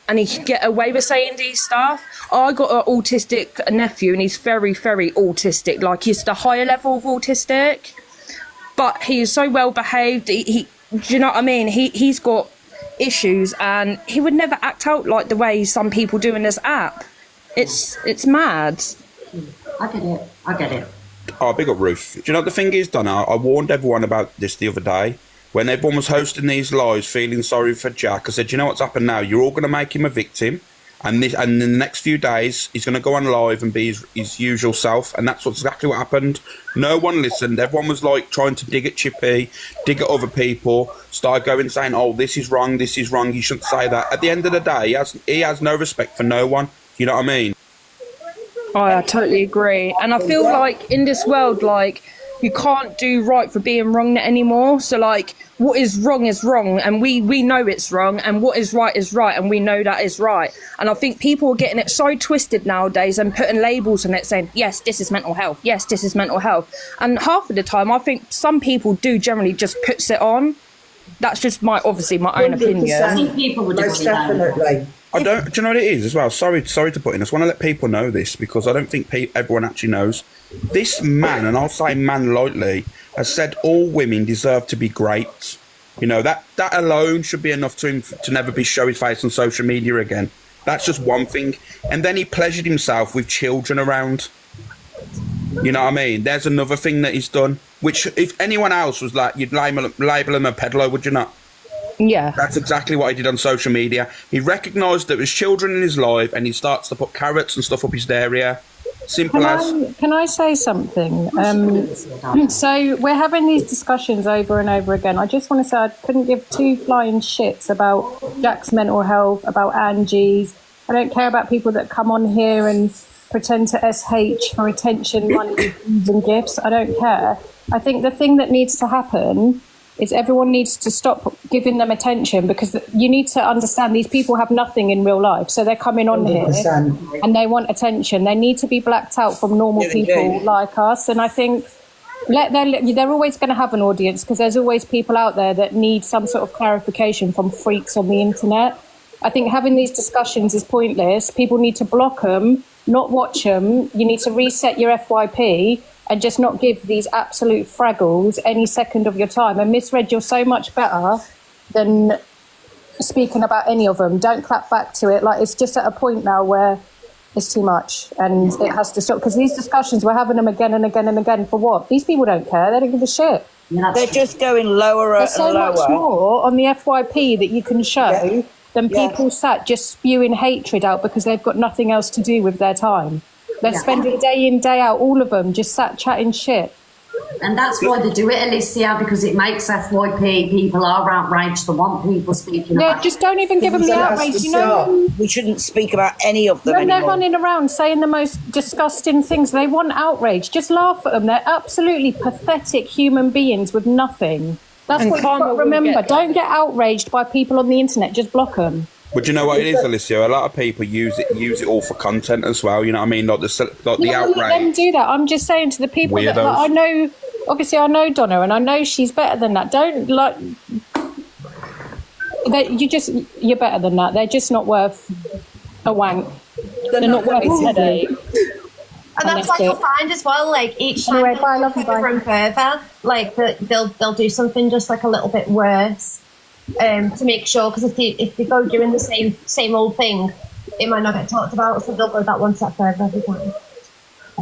and he can get away with saying these stuff. I got an autistic nephew and he's very, very autistic. Like, he's the higher level of autistic. But he is so well behaved. He do you know what I mean? He's got issues and he would never act out like the way some people do in this app. It's mad. I get it. Oh, big up Ruth. Do you know what the thing is, Donna? I warned everyone about this the other day. When everyone was hosting these lives, feeling sorry for Jack, I said, you know what's happened now? You're all going to make him a victim. And in the next few days, he's going to go on live and be his usual self. And that's exactly what happened. No one listened. Everyone was like trying to dig at Chippy, dig at other people, start going saying, oh, this is wrong, you shouldn't say that. At the end of the day, he has no respect for no one. You know what I mean? Oh, I totally agree. And I feel like in this world, like, you can't do right for being wrong anymore. So, like, what is wrong, and we know it's wrong, and what is right, and we know that is right. And I think people are getting it so twisted nowadays and putting labels on it saying, yes, this is mental health, yes, this is mental health. And half of the time, I think some people do generally just puts it on. That's just my own opinion. I think people would Most definitely. I don't. Do you know what it is as well? Sorry to put in. I just want to let people know this because I don't think everyone actually knows. This man, and I'll say man lightly, has said all women deserve to be great. You know, that alone should be enough to him to never be show his face on social media again. That's just one thing. And then he pleasured himself with children around. You know what I mean? There's another thing that he's done, which if anyone else was like, you'd label him a peddler, would you not? Yeah. That's exactly what he did on social media. He recognised that there was children in his life and he starts to put carrots and stuff up his area. Simple as. Can I say something? So we're having these discussions over and over again. I just want to say I couldn't give 2 flying shits about Jack's mental health, about Angie's. I don't care about people that come on here and pretend to SH for attention, money, and gifts. I don't care. I think the thing that needs to happen is everyone needs to stop giving them attention, because you need to understand these people have nothing in real life. So they're coming on 100%. Here and they want attention. They need to be blacked out from normal people like us. And I think they're always going to have an audience, because there's always people out there that need some sort of clarification from freaks on the internet. I think having these discussions is pointless. People need to block them, not watch them. You need to reset your FYP and just not give these absolute fraggles any second of your time. And Misread, you're so much better than speaking about any of them. Don't clap back to it. Like, it's just at a point now where it's too much and it has to stop. Because these discussions, we're having them again and again and again. For what? These people don't care. They don't give a shit. They're just going lower and lower. There's so much more on the FYP that you can show than people sat just spewing hatred out because they've got nothing else to do with their time. They're spending day in, day out, all of them, just sat chatting shit. And that's why they do it, Alicia, because it makes FYP. People are outraged. They want people speaking about. Yeah, just don't even give them the outrage. You know, we shouldn't speak about any of them when anymore. They're running around saying the most disgusting things. They want outrage. Just laugh at them. They're absolutely pathetic human beings with nothing. That's what you've got to remember. Don't get outraged by people on the internet. Just block them. But you know what it is, Alicia? A lot of people use it all for content as well. You know what I mean? Like the outrage. Let them do that. I'm just saying to the people Weirdos. that I know. Obviously, I know Donna, and I know she's better than that. Don't like. You're better than that. They're just not worth a wank. They're not worth a headache. And that's why you'll find as well, like each time they'll go further and further, like they'll do something just like a little bit worse. To make sure, because if they go doing the same old thing, it might not get talked about, so they'll go that one step further every time.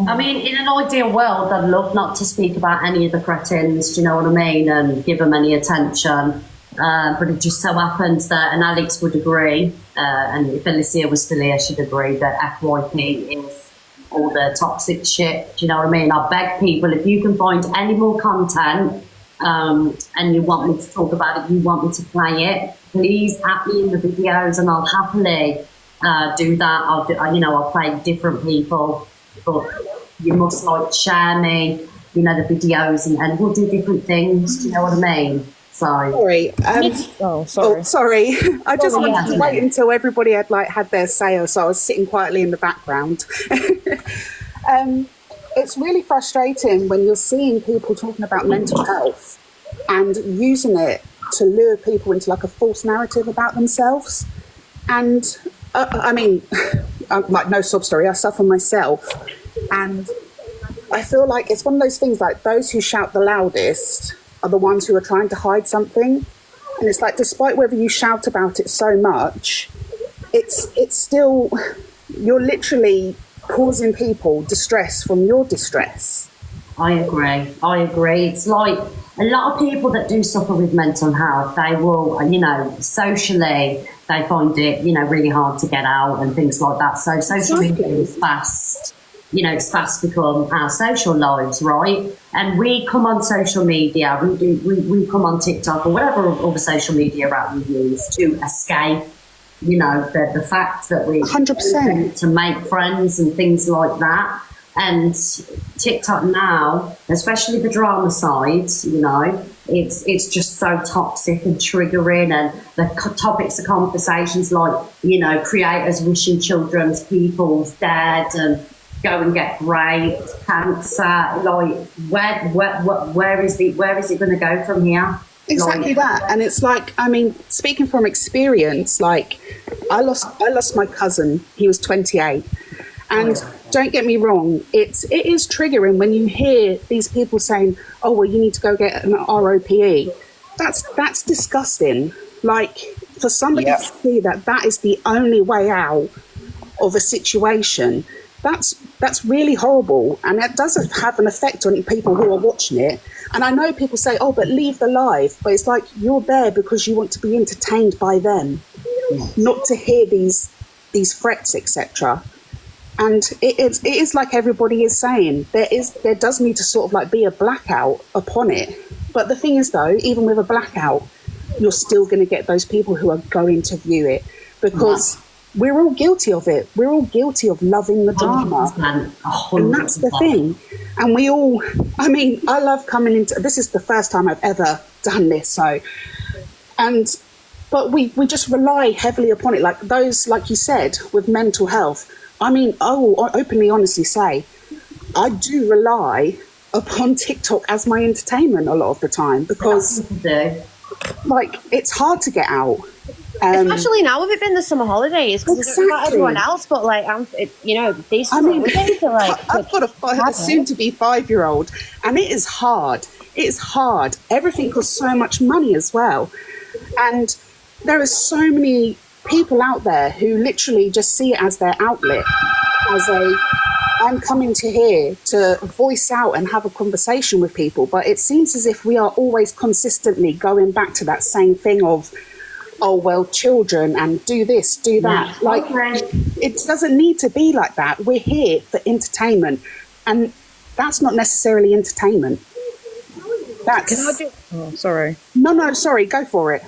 I mean, in an ideal world, I'd love not to speak about any of the cretins, do you know what I mean, and give them any attention. But it just so happens that, and Alex would agree, and if Alicia was still here, she'd agree that FYP is all the toxic shit, do you know what I mean? I beg people, if you can find any more content, and you want me to talk about it, you want me to play it, please add me in the videos and I'll happily do that. I'll play different people, but you must like share me, the videos, and we'll do different things. Do you know what I mean? So sorry. Sorry. I just wanted to wait until everybody had their say, so I was sitting quietly in the background. It's really frustrating when you're seeing people talking about mental health and using it to lure people into like a false narrative about themselves. And I mean, like no sob story, I suffer myself, and I feel like it's one of those things like those who shout the loudest are the ones who are trying to hide something. And it's like, despite whether you shout about it so much, it's still, you're literally causing people distress from your distress. I agree. It's like a lot of people that do suffer with mental health, they will, socially, they find it, really hard to get out and things like that. So social media is fast. It's fast become our social lives, right? And we come on social media, we come on TikTok or whatever other social media app we use to escape, the fact that we 100% to make friends and things like that. And TikTok now, especially the drama side, it's just so toxic and triggering, and the topics of conversations like, creators wishing children's people's dead and go and get raped, cancer, like where is it going to go from here? Exactly that. And it's like, I mean, speaking from experience, like I lost my cousin. He was 28. And don't get me wrong, it is triggering when you hear these people saying, oh, well, you need to go get an ROPE. That's disgusting. Like, for somebody to see that is the only way out of a situation, that's really horrible. And that does have an effect on people who are watching it. And I know people say, oh, but leave the live. But it's like, you're there because you want to be entertained by them, not to hear these threats, etc. And it is like everybody is saying, there does need to sort of like be a blackout upon it. But the thing is though, even with a blackout, you're still going to get those people who are going to view it, because we're all guilty of it. We're all guilty of loving the drama. And that's the thing. And we all, I mean, I love coming into, this is the first time I've ever done this. But we just rely heavily upon it. Like those, like you said, with mental health. I mean, I will openly, honestly say, I do rely upon TikTok as my entertainment a lot of the time, because, like, it's hard to get out. Especially now with it being the summer holidays, because I don't know about everyone else, but like, these summer holidays are like. I've got a soon-to-be 5-year-old, and it is hard. It's hard. Everything costs so much money as well, and there are so many people out there who literally just see it as their outlet, I'm coming to here to voice out and have a conversation with people. But it seems as if we are always consistently going back to that same thing of, oh, well, children, and do this, do that. It doesn't need to be like that. We're here for entertainment, and that's not necessarily entertainment. Sorry. No, sorry, go for it.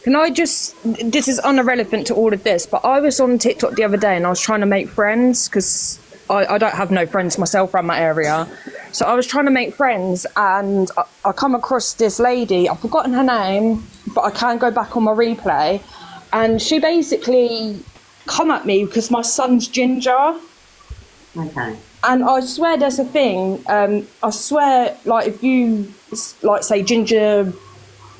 Can I just, this is irrelevant to all of this, but I was on TikTok the other day and I was trying to make friends, because I don't have no friends myself around my area. So I was trying to make friends, and I come across this lady, I've forgotten her name, but I can go back on my replay. And she basically come at me because my son's ginger. Okay. And I swear there's a thing, I swear, like if you, like say ginger,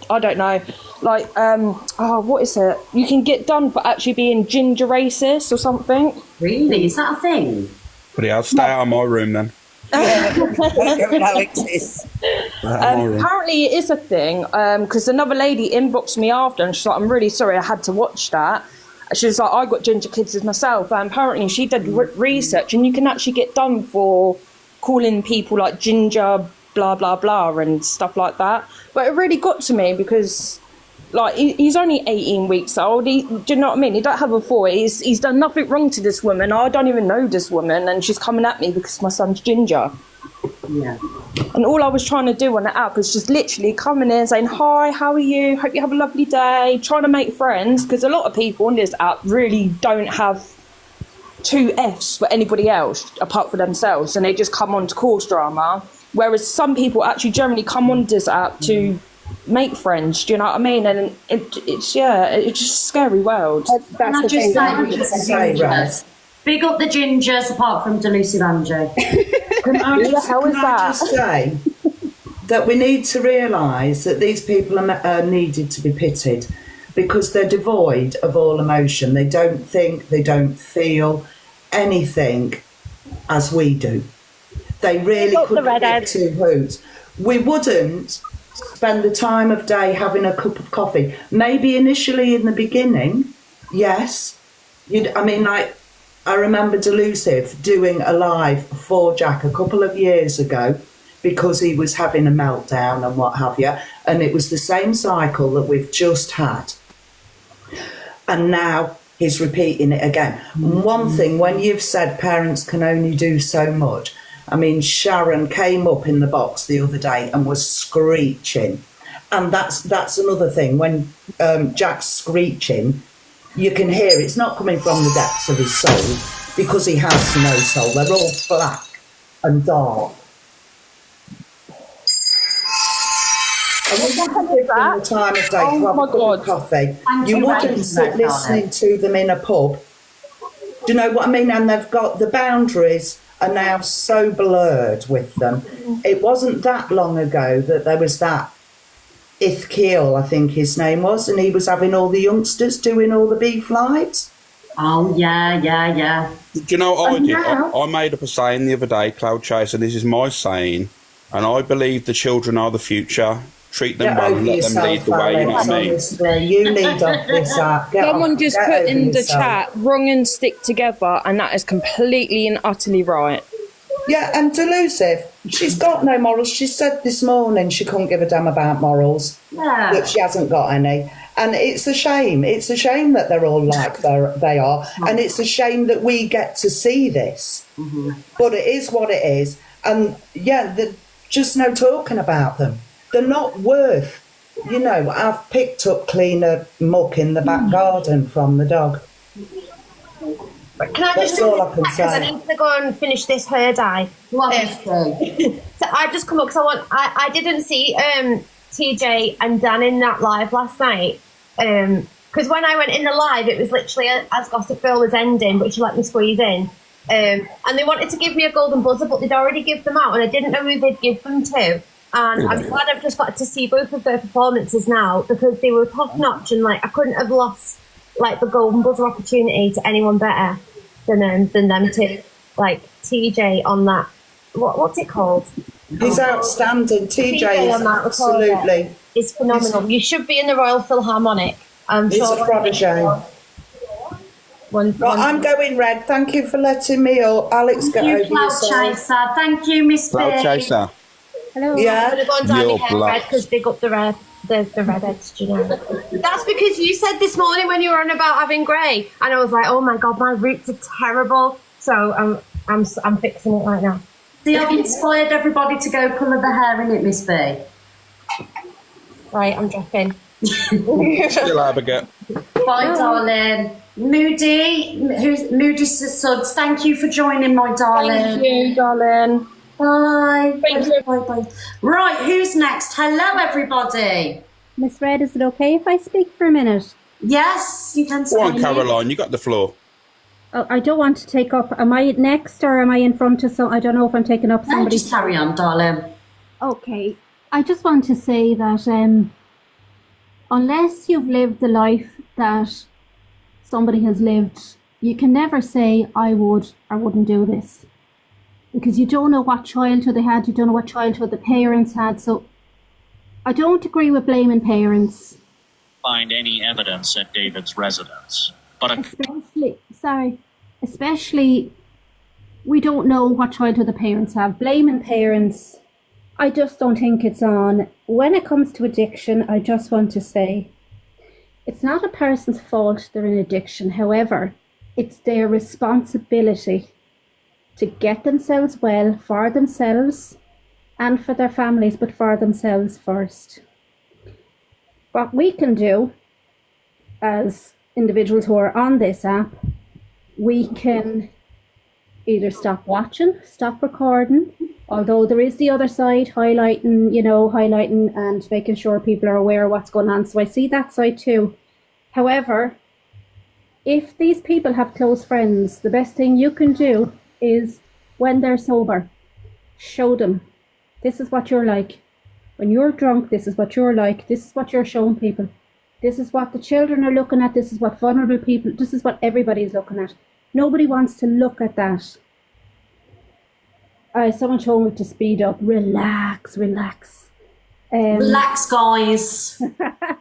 I don't know, like, what is it? You can get done for actually being ginger racist or something. Really? Is that a thing? But yeah, I'll stay out of my room then. Apparently it is a thing, because another lady inboxed me after and she's like, I'm really sorry, I had to watch that. She was like, I got ginger kids as myself, and apparently she did research and you can actually get done for calling people like ginger, blah, blah, blah, and stuff like that. But it really got to me because, like, he's only 18 weeks old. Do you know what I mean? He don't have a voice. He's done nothing wrong to this woman. I don't even know this woman, and she's coming at me because my son's ginger. Yeah. And all I was trying to do on the app was just literally coming in saying, hi, how are you? Hope you have a lovely day. Trying to make friends, because a lot of people on this app really don't have two Fs for anybody else apart from themselves, and they just come on to cause drama. Whereas some people actually generally come on this app to make friends, do you know what I mean? And it's just a scary world. Can I just say, gingers? Big up the gingers, apart from Delusive Angie. Can I just say that we need to realise that these people are needed to be pitied, because they're devoid of all emotion. They don't think, they don't feel anything as we do. They really couldn't give two hoots. We wouldn't spend the time of day having a cup of coffee. Maybe initially in the beginning, yes. I remember Delusive doing a live for Jack a couple of years ago because he was having a meltdown and what have you. And it was the same cycle that we've just had. And now he's repeating it again. And one thing, when you've said parents can only do so much, I mean, Sharon came up in the box the other day and was screeching. And that's another thing. When Jack's screeching, you can hear it's not coming from the depths of his soul, because he has no soul. They're all black and dark. And when you give them the time of day to have a cup of coffee, you wouldn't sit listening to them in a pub. Do you know what I mean? And they've got the boundaries are now so blurred with them. It wasn't that long ago that there was that Ithkiel, I think his name was, and he was having all the youngsters doing all the beef lights. Oh, yeah. Do you know what I did? I made up a saying the other day, Cloud Chase, and this is my saying, and I believe the children are the future. Treat them well and let them lead the way, you know what I mean? Honestly, you lead off this app. Someone just put in the chat, wrong and stick together, and that is completely and utterly right. Yeah, and Delusive, she's got no morals. She said this morning she couldn't give a damn about morals, that she hasn't got any. And it's a shame. It's a shame that they're all like they are. And it's a shame that we get to see this. But it is what it is. And yeah, just no talking about them. They're not worth, I've picked up cleaner muck in the back garden from the dog. Can I just all I can because I say. need to go and finish this herd eye. So I just come up because I didn't see TJ and Dan in that live last night. Because when I went in the live, it was literally as Gossip Girl was ending, but she let me squeeze in. And they wanted to give me a golden buzzer, but they'd already give them out, and I didn't know who they'd give them to. And I'm glad I've just got to see both of their performances now, because they were top notch, and I couldn't have lost the golden buzzer opportunity to anyone better than them two. TJ on that, what's it called? He's outstanding. TJ is absolutely. It's phenomenal. You should be in the Royal Philharmonic. I'm He's sure. a prodigy. I'm going red. Thank you for letting me up. Alex, get over Cloud yourself. Chaser. Thank you, Miss Cloud B. Chaser. Hello. Yeah. I'm going to go and dye You're my hair black. red because big up the redheads, do you know? That's because you said this morning when you were on about having grey, and I was like, oh my god, my roots are terrible. So I'm fixing it right now. See, I've inspired everybody to go colour the hair in it, Miss B. Right, I'm dropping. Still Abigail. Bye, darling. Moody Suds, thank you for joining, my darling. Thank you, darling. Bye. Thank you. Bye. Right, who's next? Hello, everybody. Miss Red, is it okay if I speak for a minute? Yes, you can. Go on, Caroline, you got the floor. Oh, I don't want to take up. Am I next or am I in front of some? I don't know if I'm taking up somebody. Just carry on, darling. Okay. I just want to say that unless you've lived the life that somebody has lived, you can never say, I would or wouldn't do this. Because you don't know what childhood they had, you don't know what childhood the parents had. So I don't agree with blaming parents. Find any evidence at David's residence. But especially we don't know what childhood the parents have. Blaming parents, I just don't think it's on. When it comes to addiction, I just want to say, it's not a person's fault they're in addiction. However, it's their responsibility to get themselves well for themselves and for their families, but for themselves first. What we can do as individuals who are on this app, we can either stop watching, stop recording, although there is the other side, highlighting and making sure people are aware of what's going on. So I see that side too. However, if these people have close friends, the best thing you can do is, when they're sober, show them, this is what you're like. When you're drunk, this is what you're like. This is what you're showing people. This is what the children are looking at. This is what vulnerable people, this is what everybody's looking at. Nobody wants to look at that. Someone told me to speed up. Relax. Relax, guys.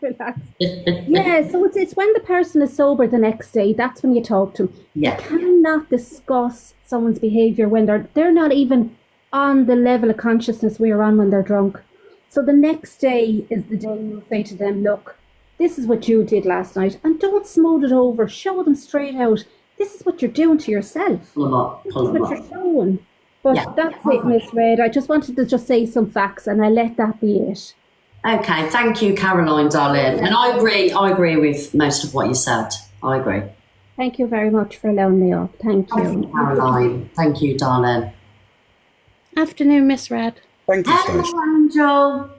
Relax. Yeah, so it's when the person is sober the next day, that's when you talk to them. Yeah. You cannot discuss someone's behaviour when they're not even on the level of consciousness we're on when they're drunk. So the next day is the day you say to them, look, this is what you did last night, and don't smooth it over. Show them straight out. This is what you're doing to yourself. This is what you're showing. But that's it, Miss Red. I just wanted to just say some facts, and I let that be it. Okay, thank you, Caroline, darling. And I agree with most of what you said. I agree. Thank you very much for allowing me on. Thank you. Caroline. Thank you, darling. Afternoon, Miss Red. Thank you, Stacey. Hello, Angel.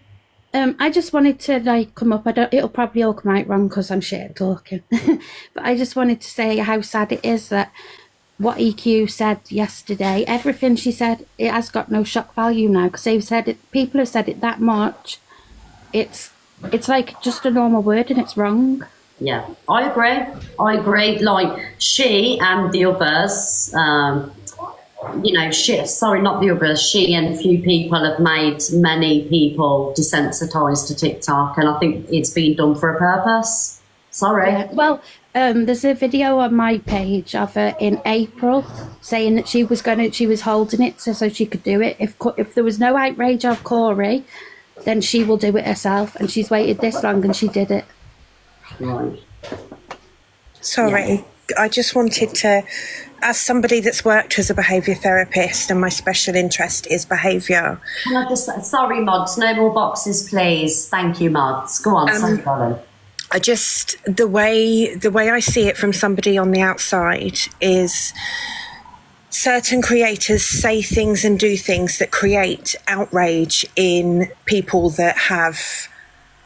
I just wanted to come up. It'll probably all come out wrong because I'm shit at talking. But I just wanted to say how sad it is that what EQ said yesterday, everything she said, it has got no shock value now because they've said it. People have said it that much. It's like just a normal word and it's wrong. Yeah, I agree. Like, she and the others, she and a few people have made many people desensitized to TikTok, and I think it's been done for a purpose. Sorry. Yeah, well, there's a video on my page of her in April saying that she was holding it so she could do it. If there was no outrage of Corey, then she will do it herself, and she's waited this long and she did it. Right. Sorry, I just wanted to, as somebody that's worked as a behaviour therapist and my special interest is behaviour. Can I just, sorry, Mods, no more boxes, please. Thank you, Mods. Go on, sorry, darling. I just, the way I see it from somebody on the outside is certain creators say things and do things that create outrage in people that have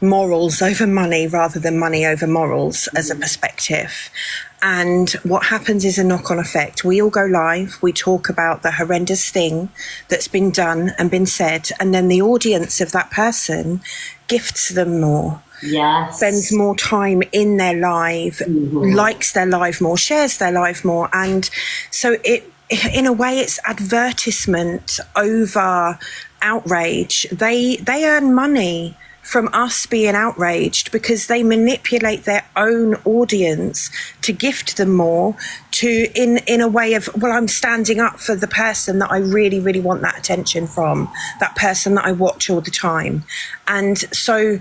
morals over money rather than money over morals as a perspective. And what happens is a knock-on effect. We all go live, we talk about the horrendous thing that's been done and been said, and then the audience of that person gifts them more. Yes. Spends more time in their live, likes their live more, shares their live more. And so in a way, it's advertisement over outrage. They earn money from us being outraged because they manipulate their own audience to gift them more, to in a way of, well, I'm standing up for the person that I really, really want that attention from, that person that I watch all the time. And so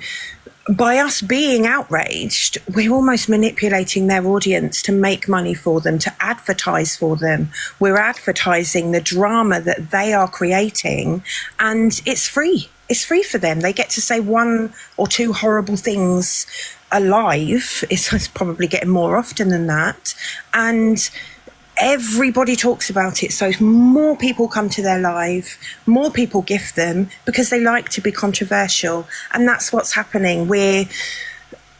by us being outraged, we're almost manipulating their audience to make money for them, to advertise for them. We're advertising the drama that they are creating, and it's free. It's free for them. They get to say one or two horrible things alive. It's probably getting more often than that. And everybody talks about it. So more people come to their live, more people gift them because they like to be controversial. And that's what's happening. We're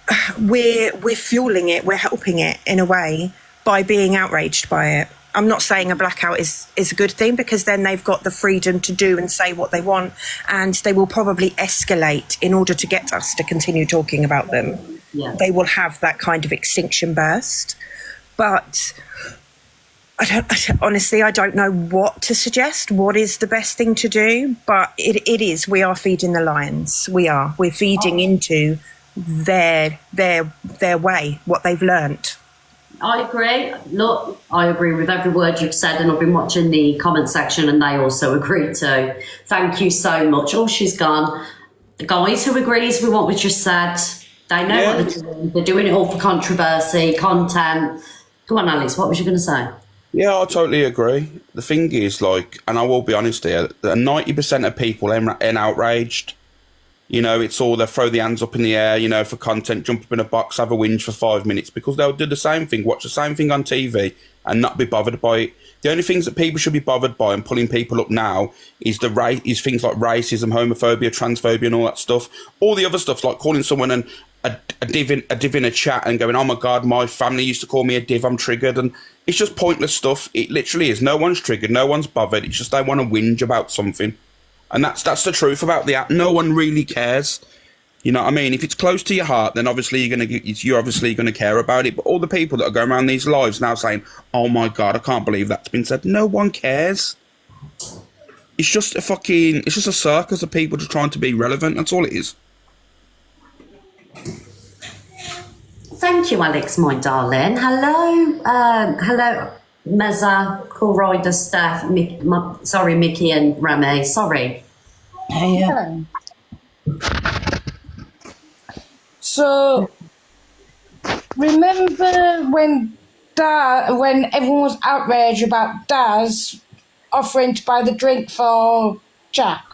fueling it. We're helping it in a way by being outraged by it. I'm not saying a blackout is a good thing, because then they've got the freedom to do and say what they want, and they will probably escalate in order to get us to continue talking about them. Yeah. They will have that kind of extinction burst. But honestly, I don't know what to suggest. What is the best thing to do? But it is. We are feeding the lions. We're feeding into their way, what they've learnt. I agree. Look, I agree with every word you've said, and I've been watching the comment section and they also agree too. Thank you so much. Oh, she's gone. The guys who agrees with what we just said, they know what they're doing. They're doing it all for controversy, content. Go on, Alice, what was you going to say? Yeah, I totally agree. The thing is, like, and I will be honest here, that 90% of people are outraged. You know, it's all they throw the hands up in the air, you know, for content, jump up in a box, have a whinge for 5 minutes, because they'll do the same thing, watch the same thing on TV and not be bothered by it. The only things that people should be bothered by and pulling people up now is is things like racism, homophobia, transphobia, and all that stuff. All the other stuff, like calling someone a div in a chat and going, "Oh my God, my family used to call me a div, I'm triggered," and it's just pointless stuff. It literally is. No one's triggered, no one's bothered. It's just they want to whinge about something, and that's the truth about the app. No one really cares. You know what I mean? If it's close to your heart, then obviously you're obviously gonna care about it. But all the people that are going around these lives now saying, "Oh my God, I can't believe that's been said," no one cares. It's just a circus of people just trying to be relevant. That's all it is. Thank you, Alex, my darling. Hello, Meza, Cool Rider, Steph, Mickey and Remy. Sorry. Hello. So, remember when everyone was outraged about Daz offering to buy the drink for Jack?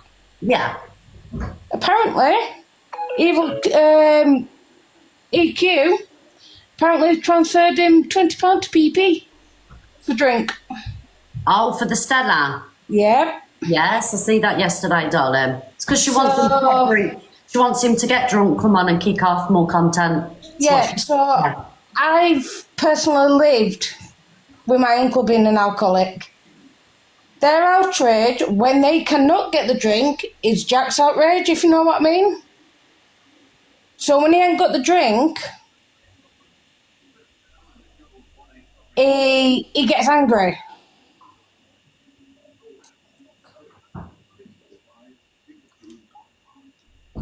Yeah. Apparently, EQ apparently transferred him £20 to PP for drink. Oh, for the Stella? Yeah. Yes, I see that yesterday, darling. It's because she wants him to get drunk. She wants him to get drunk, come on and kick off more content. I've personally lived with my uncle being an alcoholic. Their outrage when they cannot get the drink is Jack's outrage, if you know what I mean. So when he ain't got the drink, he gets angry.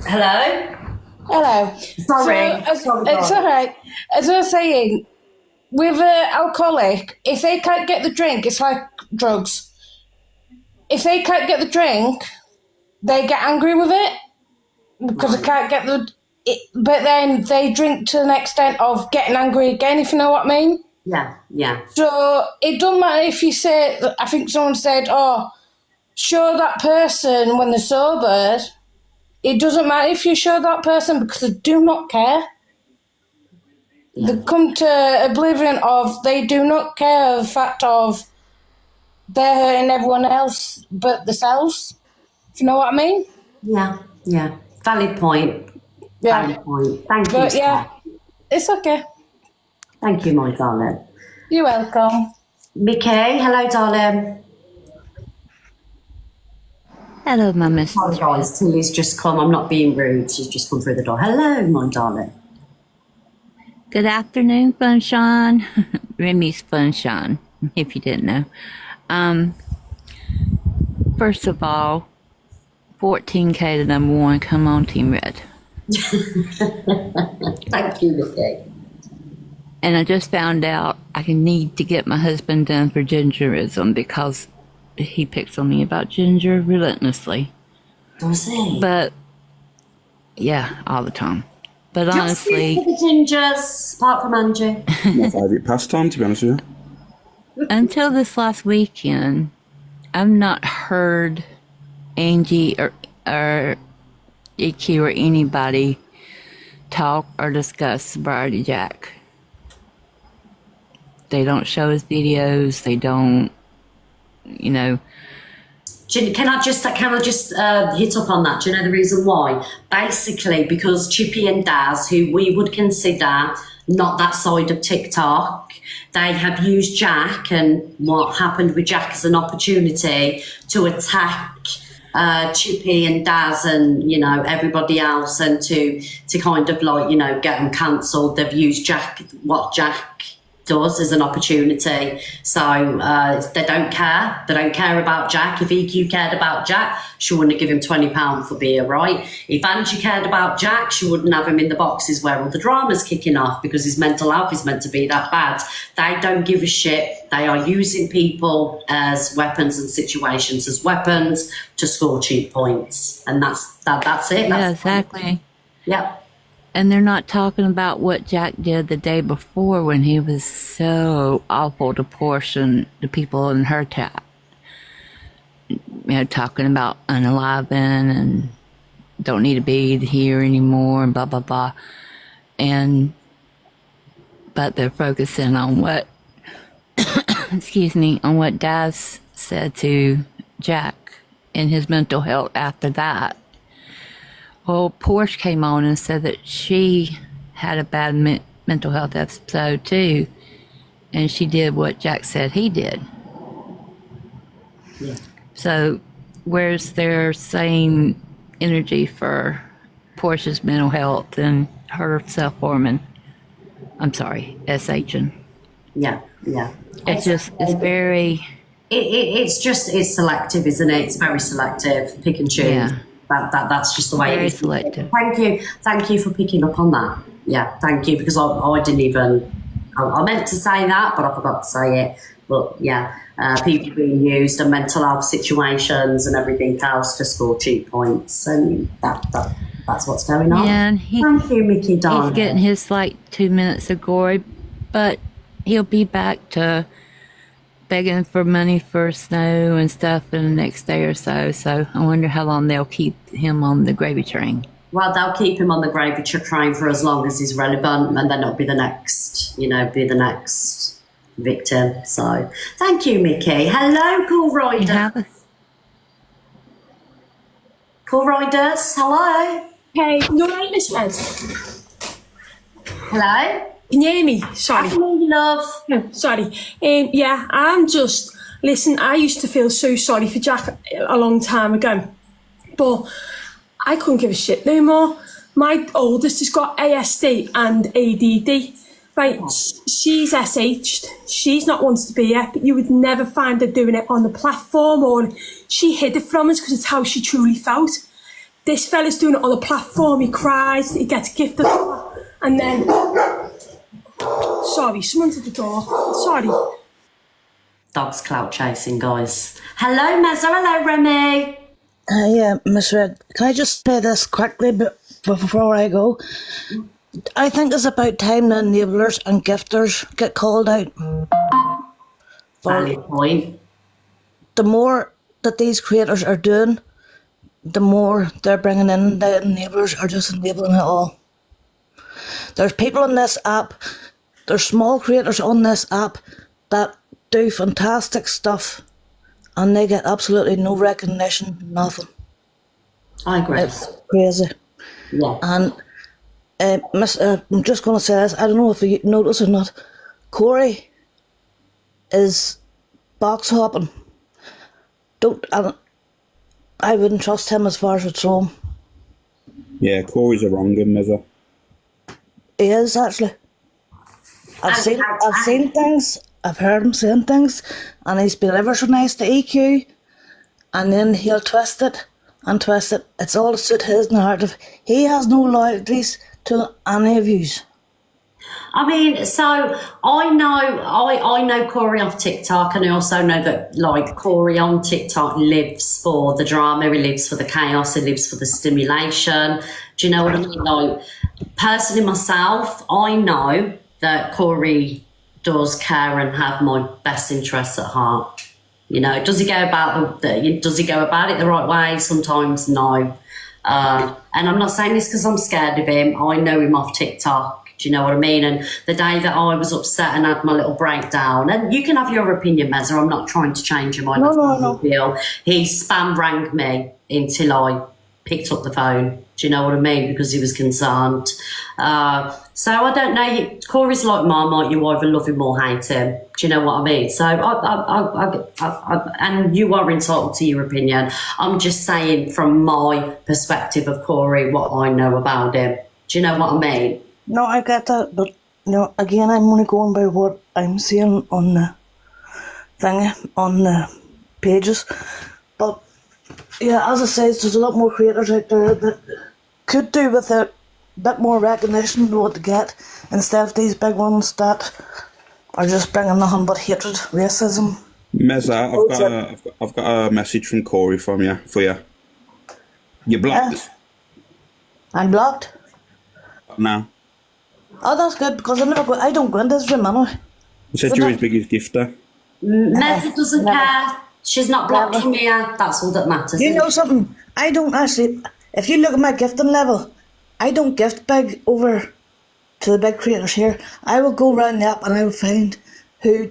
Hello? Sorry. It's all right. As I was saying, with an alcoholic, if they can't get the drink, it's like drugs. If they can't get the drink, they get angry with it because they can't get but then they drink to the extent of getting angry again, if you know what I mean. Yeah. So it doesn't matter if you say, I think someone said, show that person when they're sober. It doesn't matter if you show that person because they do not care. Yeah. They come to oblivion of they do not care the fact of they're hurting everyone else but themselves. If you know what I mean? Yeah. Valid point. Yeah. Valid point. Thank you. Yeah, it's okay. Thank you, my darling. You're welcome. Mickey, hello, darling. Hello, my miss. Sorry, guys. Tilly's just come. I'm not being rude. She's just come through the door. Hello, my darling. Good afternoon, Funshine. Remy's Funshine, if you didn't know. First of all, 14K to number one. Come on, Team Red. Thank you, Mickey. And I just found out I need to get my husband done for gingerism because he picks on me about ginger relentlessly. Does he? But, yeah, all the time. But just honestly... for the gingers, apart from Angie. My favourite pastime, to be honest with you. Until this last weekend, I've not heard Angie or EQ or anybody talk or discuss Sobriety Jack. They don't show his videos. They don't, you know. Can I just hit up on that? Do you know the reason why? Basically, because Chippy and Daz, who we would consider not that side of TikTok, they have used Jack and what happened with Jack as an opportunity to attack Chippy and Daz and, you know, everybody else, and to kind of like, you know, get them cancelled. They've used what Jack does as an opportunity. So they don't care. They don't care about Jack. If EQ cared about Jack, she wouldn't have given him £20 for beer, right? If Angie cared about Jack, she wouldn't have him in the boxes where all the drama's kicking off because his mental health is meant to be that bad. They don't give a shit. They are using people as weapons and situations as weapons to score cheap points. And that's it. Yeah, exactly. Yep. And they're not talking about what Jack did the day before when he was so awful to Porsche and the people in her chat. You know, talking about unaliving and don't need to be here anymore and blah, blah, blah. But they're focusing on what, on what Daz said to Jack in his mental health after that. Well, Porsche came on and said that she had a bad mental health episode too, and she did what Jack said he did. Yeah. So where's their same energy for Porsche's mental health and her self-harming? I'm sorry, SHing. Yeah, yeah. It's very... It's selective, isn't it? It's very selective, pick and choose. Yeah. That's just the way Very it is. selective. Thank you for picking up on that. Yeah, thank you, because I didn't even, I meant to say that, but I forgot to say it. But yeah, people being used in mental health situations and everything else to score cheap points, and that's what's going on. Yeah, and thank you, Mickey darling. He's getting his 2 minutes of glory, but he'll be back to begging for money for snow and stuff in the next day or so. So I wonder how long they'll keep him on the gravy train. Well, they'll keep him on the gravy train for as long as he's relevant, and then it'll be the next, victim. So thank you, Mickey. Hello, Cool Rider. Cool Riders, hello. Hey, you're right, Miss Ed. Hello? Can you hear me? Sorry. I can hear you, love. No, sorry. Yeah, I'm just... Listen, I used to feel so sorry for Jack a long time ago, but I couldn't give a shit no more. My oldest has got ASD and ADD. Right, she's SH'd. She's not wanted to be here, but you would never find her doing it on the platform, or she hid it from us because it's how she truly felt. This fella's doing it on the platform. He cries, he gets gifted, and then... Sorry, someone's at the door. Sorry. Dog's clout chasing, guys. Hello, Mezza. Hello, Remy. Yeah, Miss Red, can I just say this quickly before I go? I think it's about time the enablers and gifters get called out. Valid point. The more that these creators are doing, the more they're bringing in. The enablers are just enabling it all. There's people on this app, there's small creators on this app that do fantastic stuff, and they get absolutely no recognition, nothing. I agree. It's crazy. Yeah. And I'm just going to say this, I don't know if you notice or not, Corey is box hopping. I wouldn't trust him as far as it's home. Yeah, Corey's a wrong one, Mizza. He is, actually. I've seen things, I've heard him saying things, and he's been ever so nice to EQ, and then he'll twist it and twist it. It's all to suit his narrative. He has no loyalties to any of yous. I mean, so I know Corey off TikTok, and I also know that Corey on TikTok lives for the drama, he lives for the chaos, he lives for the stimulation. Do you know what I mean? Personally myself, I know that Corey does care and have my best interests at heart. You know, does he go about it the right way? Sometimes no. And I'm not saying this because I'm scared of him. I know him off TikTok. Do you know what I mean? And the day that I was upset and had my little breakdown, and you can have your opinion, Mezza, I'm not trying to change your mind. No. He spam rang me until I picked up the phone. Do you know what I mean? Because he was concerned. So I don't know. Corey's like Marmite. You either love him or hate him. Do you know what I mean? So and you are entitled to your opinion. I'm just saying from my perspective of Corey what I know about him. Do you know what I mean? No, I get that, but again, I'm only going by what I'm seeing on the on the pages. But yeah, as I say, there's a lot more creators out there that could do with a bit more recognition than what they get, instead of these big ones that are just bringing nothing but hatred, racism. Mezza, I've got a message from Corey for you. You're blocked. I'm blocked. now. Oh, that's good, because I don't go into his room anyway. I said you're his biggest gifter. Meza doesn't care. She's not blocking me out. That's all that matters. You know something? I don't actually, if you look at my gifting level, I don't gift big over to the big creators here. I will go round the app and I will find who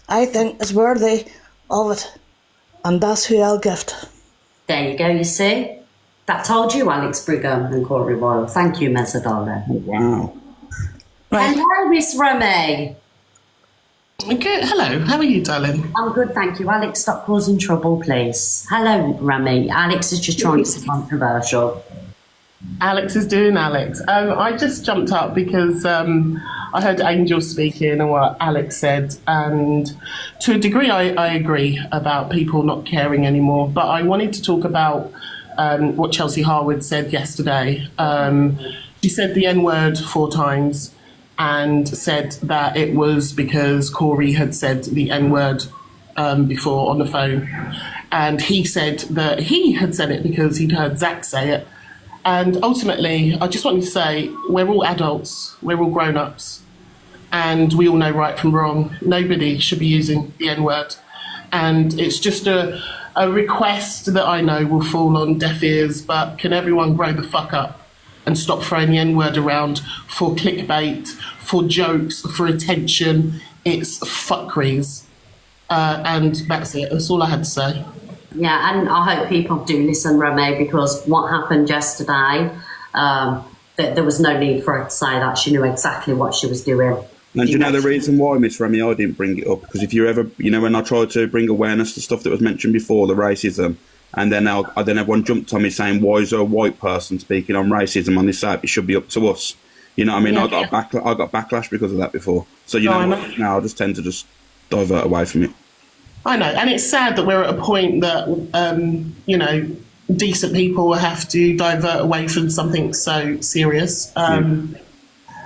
I think is worthy of it. And that's who I'll gift. There you go, you see? That told you, Alex Brigham and Corey Royal. Thank you, Meza darling. Wow. Hello, Miss Remy. Good. Hello. How are you, darling? I'm good, thank you. Alex, stop causing trouble, please. Hello, Remy. Alex is just trying to be controversial. Alex is doing Alex. I just jumped up because I heard Angel speaking and what Alex said, and to a degree I agree about people not caring anymore, but I wanted to talk about what Chelsea Harwood said yesterday. She said the N-word 4 times and said that it was because Corey had said the N-word before on the phone, and he said that he had said it because he'd heard Zach say it. And ultimately, I just wanted to say, we're all adults, we're all grown-ups, and we all know right from wrong. Nobody should be using the N-word. And it's just a request that I know will fall on deaf ears, but can everyone grow the fuck up and stop throwing the N-word around for clickbait, for jokes, for attention? It's fuckeries. And that's it. That's all I had to say. Yeah, and I hope people do listen, Remy, because what happened yesterday, there was no need for her to say that. She knew exactly what she was doing. And do you know the reason why, Miss Remy, I didn't bring it up? Because if you're ever, when I tried to bring awareness to stuff that was mentioned before, the racism, and then everyone jumped on me saying, why is there a white person speaking on racism on this app? It should be up to us. You know what I mean? Yeah, I got backlash because of that before. So, now I just tend to just divert away from it. I know, and it's sad that we're at a point that, decent people will have to divert away from something so serious. But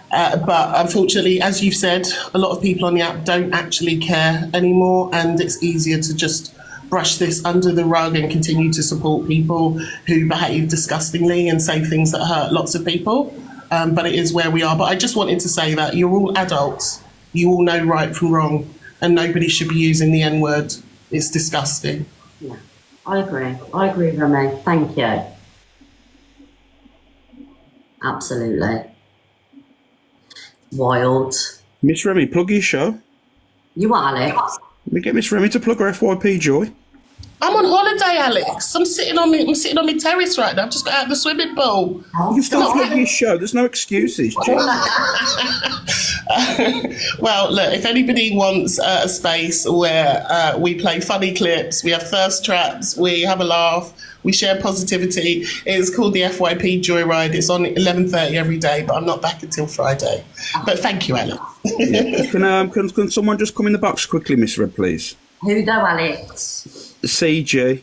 unfortunately, as you've said, a lot of people on the app don't actually care anymore, and it's easier to just brush this under the rug and continue to support people who behave disgustingly and say things that hurt lots of people. But it is where we are. But I just wanted to say that you're all adults. You all know right from wrong. And nobody should be using the N-word. It's disgusting. Yeah, I agree, Remy. Thank you. Absolutely. Wild. Miss Remy, plug your show. You what, Alex? Let me get Miss Remy to plug her FYP Joy. I'm on holiday, Alex. I'm sitting on my terrace right now. I've just got out of the swimming pool. You can still plug your show. There's no excuses. Well, look, if anybody wants a space where we play funny clips, we have thirst traps, we have a laugh, we share positivity, it's called the FYP Joyride. It's on 11:30 every day, but I'm not back until Friday. But thank you, Alex. Yeah. Can someone just come in the box quickly, Miss Red, please? Who though, Alex? CG.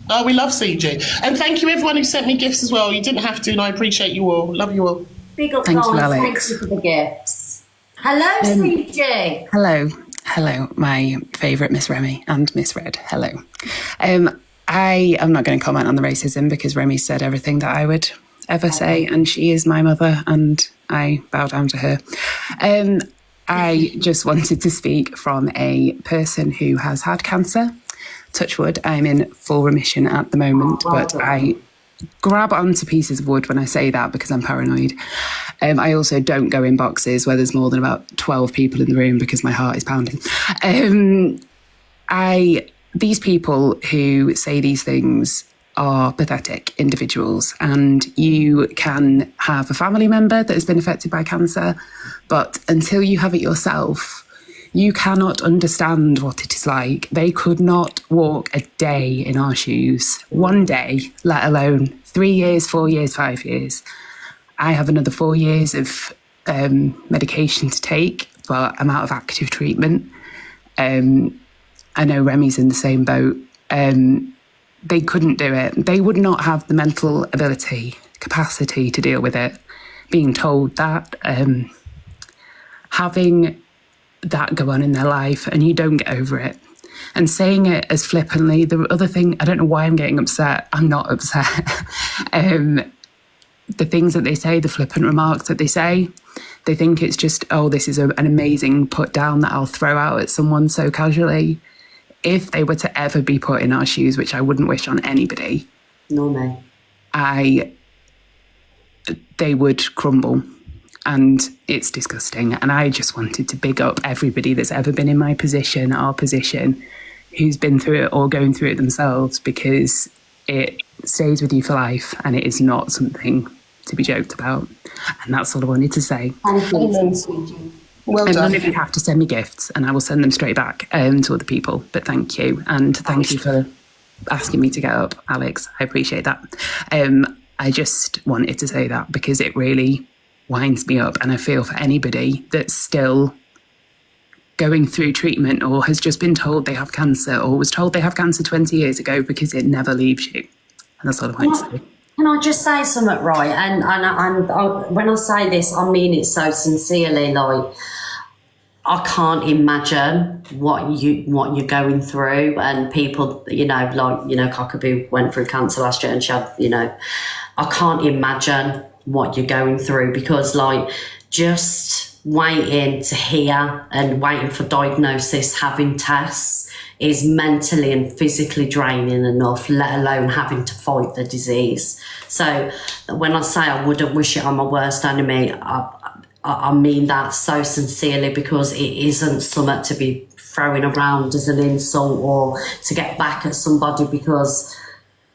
Oh, we love CG. And thank you everyone who sent me gifts as well. You didn't have to, and I appreciate you all. Love you all. Big up, Thank you, guys. Alex. Thank you for the gifts. Hello, CG. Hello, my favourite Miss Remy and Miss Red. Hello. I am not going to comment on the racism because Remy said everything that I would ever say, and she is my mother, and I bow down to her. I just wanted to speak from a person who has had cancer. Touch wood, I'm in full remission at the moment, but I grab onto pieces of wood when I say that because I'm paranoid. I also don't go in boxes where there's more than about 12 people in the room because my heart is pounding. These people who say these things are pathetic individuals, and you can have a family member that has been affected by cancer, but until you have it yourself, you cannot understand what it is like. They could not walk a day in our shoes, one day, let alone 3 years, 4 years, 5 years. I have another 4 years of medication to take, but I'm out of active treatment. I know Remy's in the same boat. They couldn't do it. They would not have the mental capacity to deal with it. Being told that, having that go on in their life, and you don't get over it. And saying it as flippantly, the other thing, I don't know why I'm getting upset. I'm not upset. the things that they say, the flippant remarks that they say, they think it's just, oh, this is an amazing put down that I'll throw out at someone so casually. If they were to ever be put in our shoes, which I wouldn't wish on anybody, no, they would crumble. And it's disgusting. And I just wanted to big up everybody that's ever been in my position, our position, who's been through it or going through it themselves, because it stays with you for life and it is not something to be joked about. And that's all I wanted to say. Thank you. Well done. None of you have to send me gifts and I will send them straight back to other people. But thank you. And thank you for asking me to get up, Alex. I appreciate that. I just wanted to say that because it really winds me up, and I feel for anybody that's still going through treatment or has just been told they have cancer or was told they have cancer 20 years ago, because it never leaves you. And that's all I want to say. Can I just say something, right? And when I say this, I mean it so sincerely. Like, I can't imagine what you're going through, and people, Cockaboo went through cancer last year, and she had, I can't imagine what you're going through, because just waiting to hear and waiting for diagnosis, having tests is mentally and physically draining enough, let alone having to fight the disease. So when I say I wouldn't wish it on my worst enemy, I mean that so sincerely, because it isn't something to be throwing around as an insult or to get back at somebody, because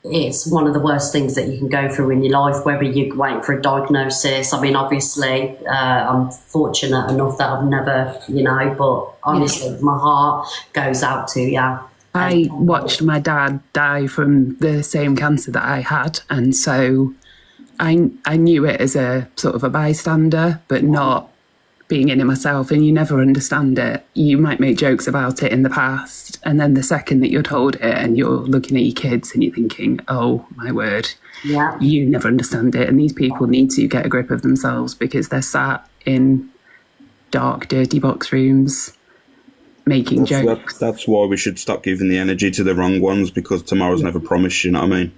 it's one of the worst things that you can go through in your life, whether you're waiting for a diagnosis. I mean, obviously, I'm fortunate enough that I've never, but honestly, my heart goes out to you. I watched my dad die from the same cancer that I had, and so I knew it as a sort of a bystander, but not being in it myself, and you never understand it. You might make jokes about it in the past, and then the second that you're told it and you're looking at your kids and you're thinking, oh my word, you never understand it. And these people need to get a grip of themselves, because they're sat in dark, dirty box rooms making jokes. That's why we should stop giving the energy to the wrong ones, because tomorrow's never promised, you know what I mean?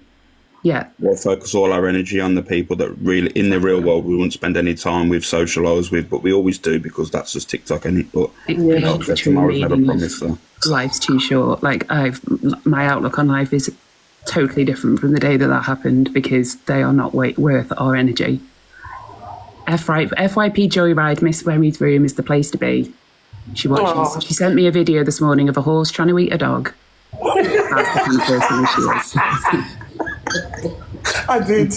Yeah. We'll focus all our energy on the people that really, in the real world, we wouldn't spend any time with, socialise with, but we always do, because that's just TikTok, isn't it? But tomorrow's never promised, so. Life's too short. My outlook on life is totally different from the day that happened, because they are not worth our energy. FYP Joyride, Miss Remy's room is the place to be. She watches. Aww. She sent me a video this morning of a horse trying to eat a dog. That's the kind of person she is. I did.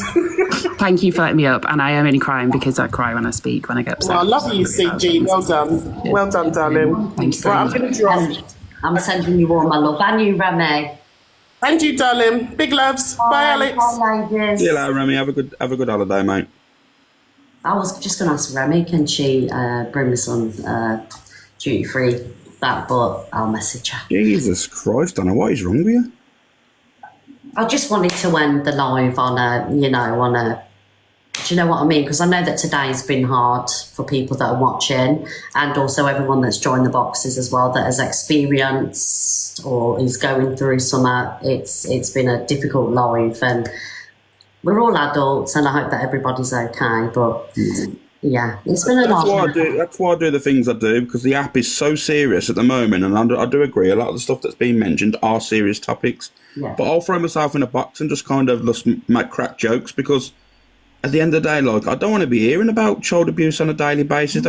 Thank you for letting me up, and I am only crying because I cry when I speak, when I get upset. Well, I love you, CG. Well done. Well done, darling. Thanks so much. I'm going to drop. I'm sending you all my love. And you, Remy. And you, darling. Big loves. Bye, Alex. Bye, ladies. See you later, Remy. Have a good holiday, mate. I was just going to ask Remy, can she bring me some duty-free that, but I'll message her. Jesus Christ, Anna, what is wrong with you? I just wanted to end the live on a, do you know what I mean? Because I know that today's been hard for people that are watching, and also everyone that's joined the boxes as well that has experienced or is going through something. It's been a difficult life, and we're all adults, and I hope that everybody's okay. But yeah, it's been a lot. That's why I do the things I do, because the app is so serious at the moment, and I do agree. A lot of the stuff that's being mentioned are serious topics. Yeah. But I'll throw myself in a box and just kind of just make crack jokes, because at the end of the day, I don't want to be hearing about child abuse on a daily basis.